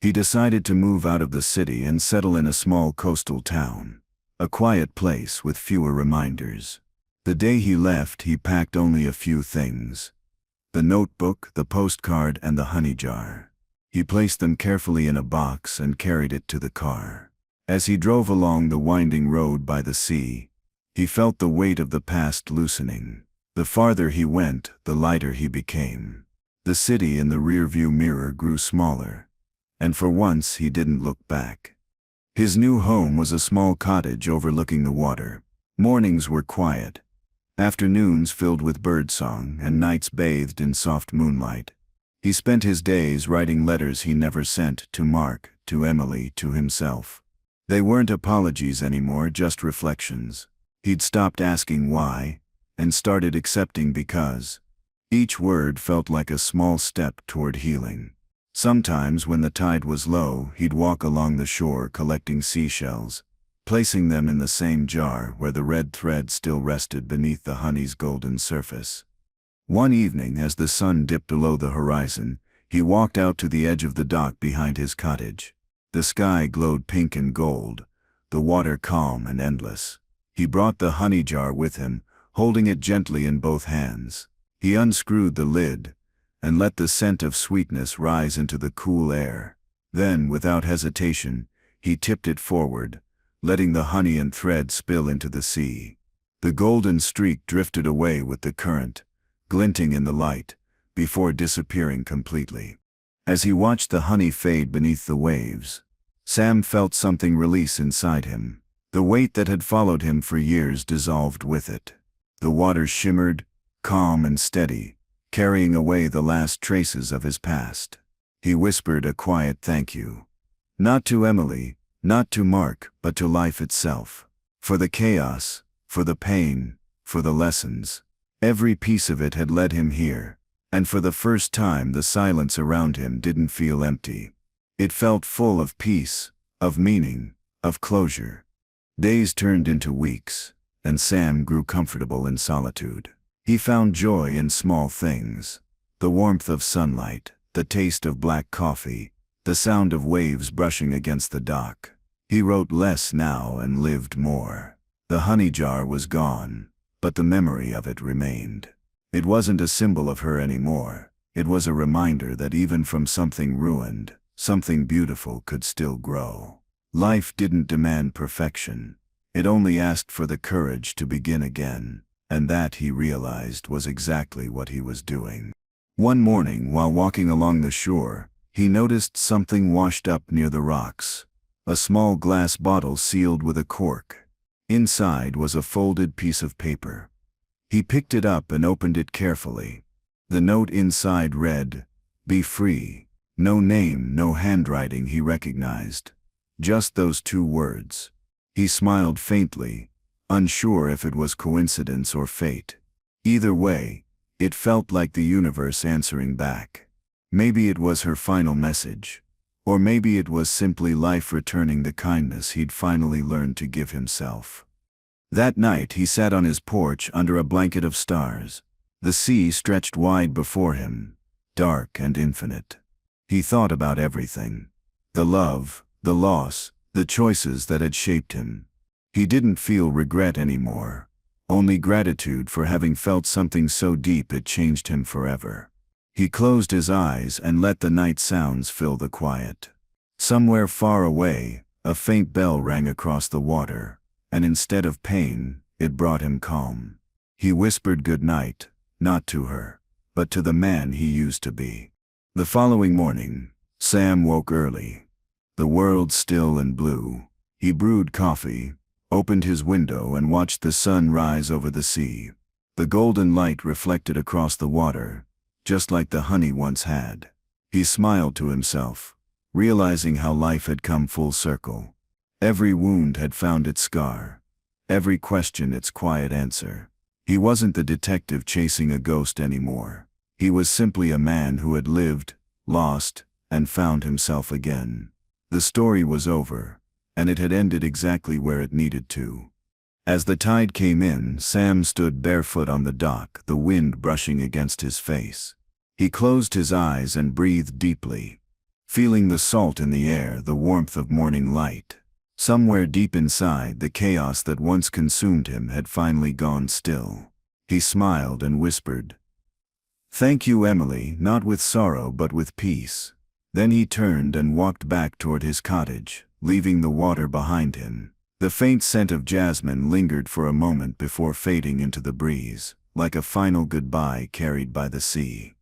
He decided to move out of the city and settle in a small coastal town, a quiet place with fewer reminders. The day he left, he packed only a few things: the notebook, the postcard, and the honey jar. He placed them carefully in a box and carried it to the car. As he drove along the winding road by the sea, he felt the weight of the past loosening. The farther he went, the lighter he became. The city in the rearview mirror grew smaller, and for once he didn't look back. His new home was a small cottage overlooking the water. Mornings were quiet, Afternoons filled with birdsong and nights bathed in soft moonlight. He spent his days writing letters he never sent, to Mark, to Emily, to himself. They weren't apologies anymore, just reflections. He'd stopped asking why, and started accepting because. Each word felt like a small step toward healing. Sometimes when the tide was low, he'd walk along the shore collecting seashells, placing them in the same jar where the red thread still rested beneath the honey's golden surface. One evening, as the sun dipped below the horizon, he walked out to the edge of the dock behind his cottage. The sky glowed pink and gold, the water calm and endless. He brought the honey jar with him, holding it gently in both hands. He unscrewed the lid and let the scent of sweetness rise into the cool air. Then, without hesitation, he tipped it forward, letting the honey and thread spill into the sea. The golden streak drifted away with the current, glinting in the light, before disappearing completely. As he watched the honey fade beneath the waves, Sam felt something release inside him. The weight that had followed him for years dissolved with it. The water shimmered, calm and steady, carrying away the last traces of his past. He whispered a quiet thank you. Not to Emily, not to Mark, but to life itself. For the chaos, for the pain, for the lessons. Every piece of it had led him here, and for the first time the silence around him didn't feel empty. It felt full of peace, of meaning, of closure. Days turned into weeks, and Sam grew comfortable in solitude. He found joy in small things: the warmth of sunlight, the taste of black coffee, the sound of waves brushing against the dock. He wrote less now and lived more. The honey jar was gone, but the memory of it remained. It wasn't a symbol of her anymore. It was a reminder that even from something ruined, something beautiful could still grow. Life didn't demand perfection. It only asked for the courage to begin again, and that, he realized, was exactly what he was doing. One morning, while walking along the shore, he noticed something washed up near the rocks. A small glass bottle sealed with a cork. Inside was a folded piece of paper. He picked it up and opened it carefully. The note inside read, "Be free." No name, no handwriting he recognized. Just those two words. He smiled faintly, unsure if it was coincidence or fate. Either way, it felt like the universe answering back. Maybe it was her final message. Or maybe it was simply life returning the kindness he'd finally learned to give himself. That night he sat on his porch under a blanket of stars. The sea stretched wide before him, dark and infinite. He thought about everything. The love, the loss, the choices that had shaped him. He didn't feel regret anymore, only gratitude for having felt something so deep it changed him forever. He closed his eyes and let the night sounds fill the quiet. Somewhere far away, a faint bell rang across the water, and instead of pain, it brought him calm. He whispered good night, not to her, but to the man he used to be. The following morning, Sam woke early. The world still and blue. He brewed coffee, opened his window and watched the sun rise over the sea. The golden light reflected across the water, just like the honey once had. He smiled to himself, realizing how life had come full circle. Every wound had found its scar, every question its quiet answer. He wasn't the detective chasing a ghost anymore. He was simply a man who had lived, lost, and found himself again. The story was over, and it had ended exactly where it needed to. As the tide came in, Sam stood barefoot on the dock, the wind brushing against his face. He closed his eyes and breathed deeply, feeling the salt in the air, the warmth of morning light. Somewhere deep inside, the chaos that once consumed him had finally gone still. He smiled and whispered, "Thank you, Emily," not with sorrow but with peace. Then he turned and walked back toward his cottage, leaving the water behind him. The faint scent of jasmine lingered for a moment before fading into the breeze, like a final goodbye carried by the sea.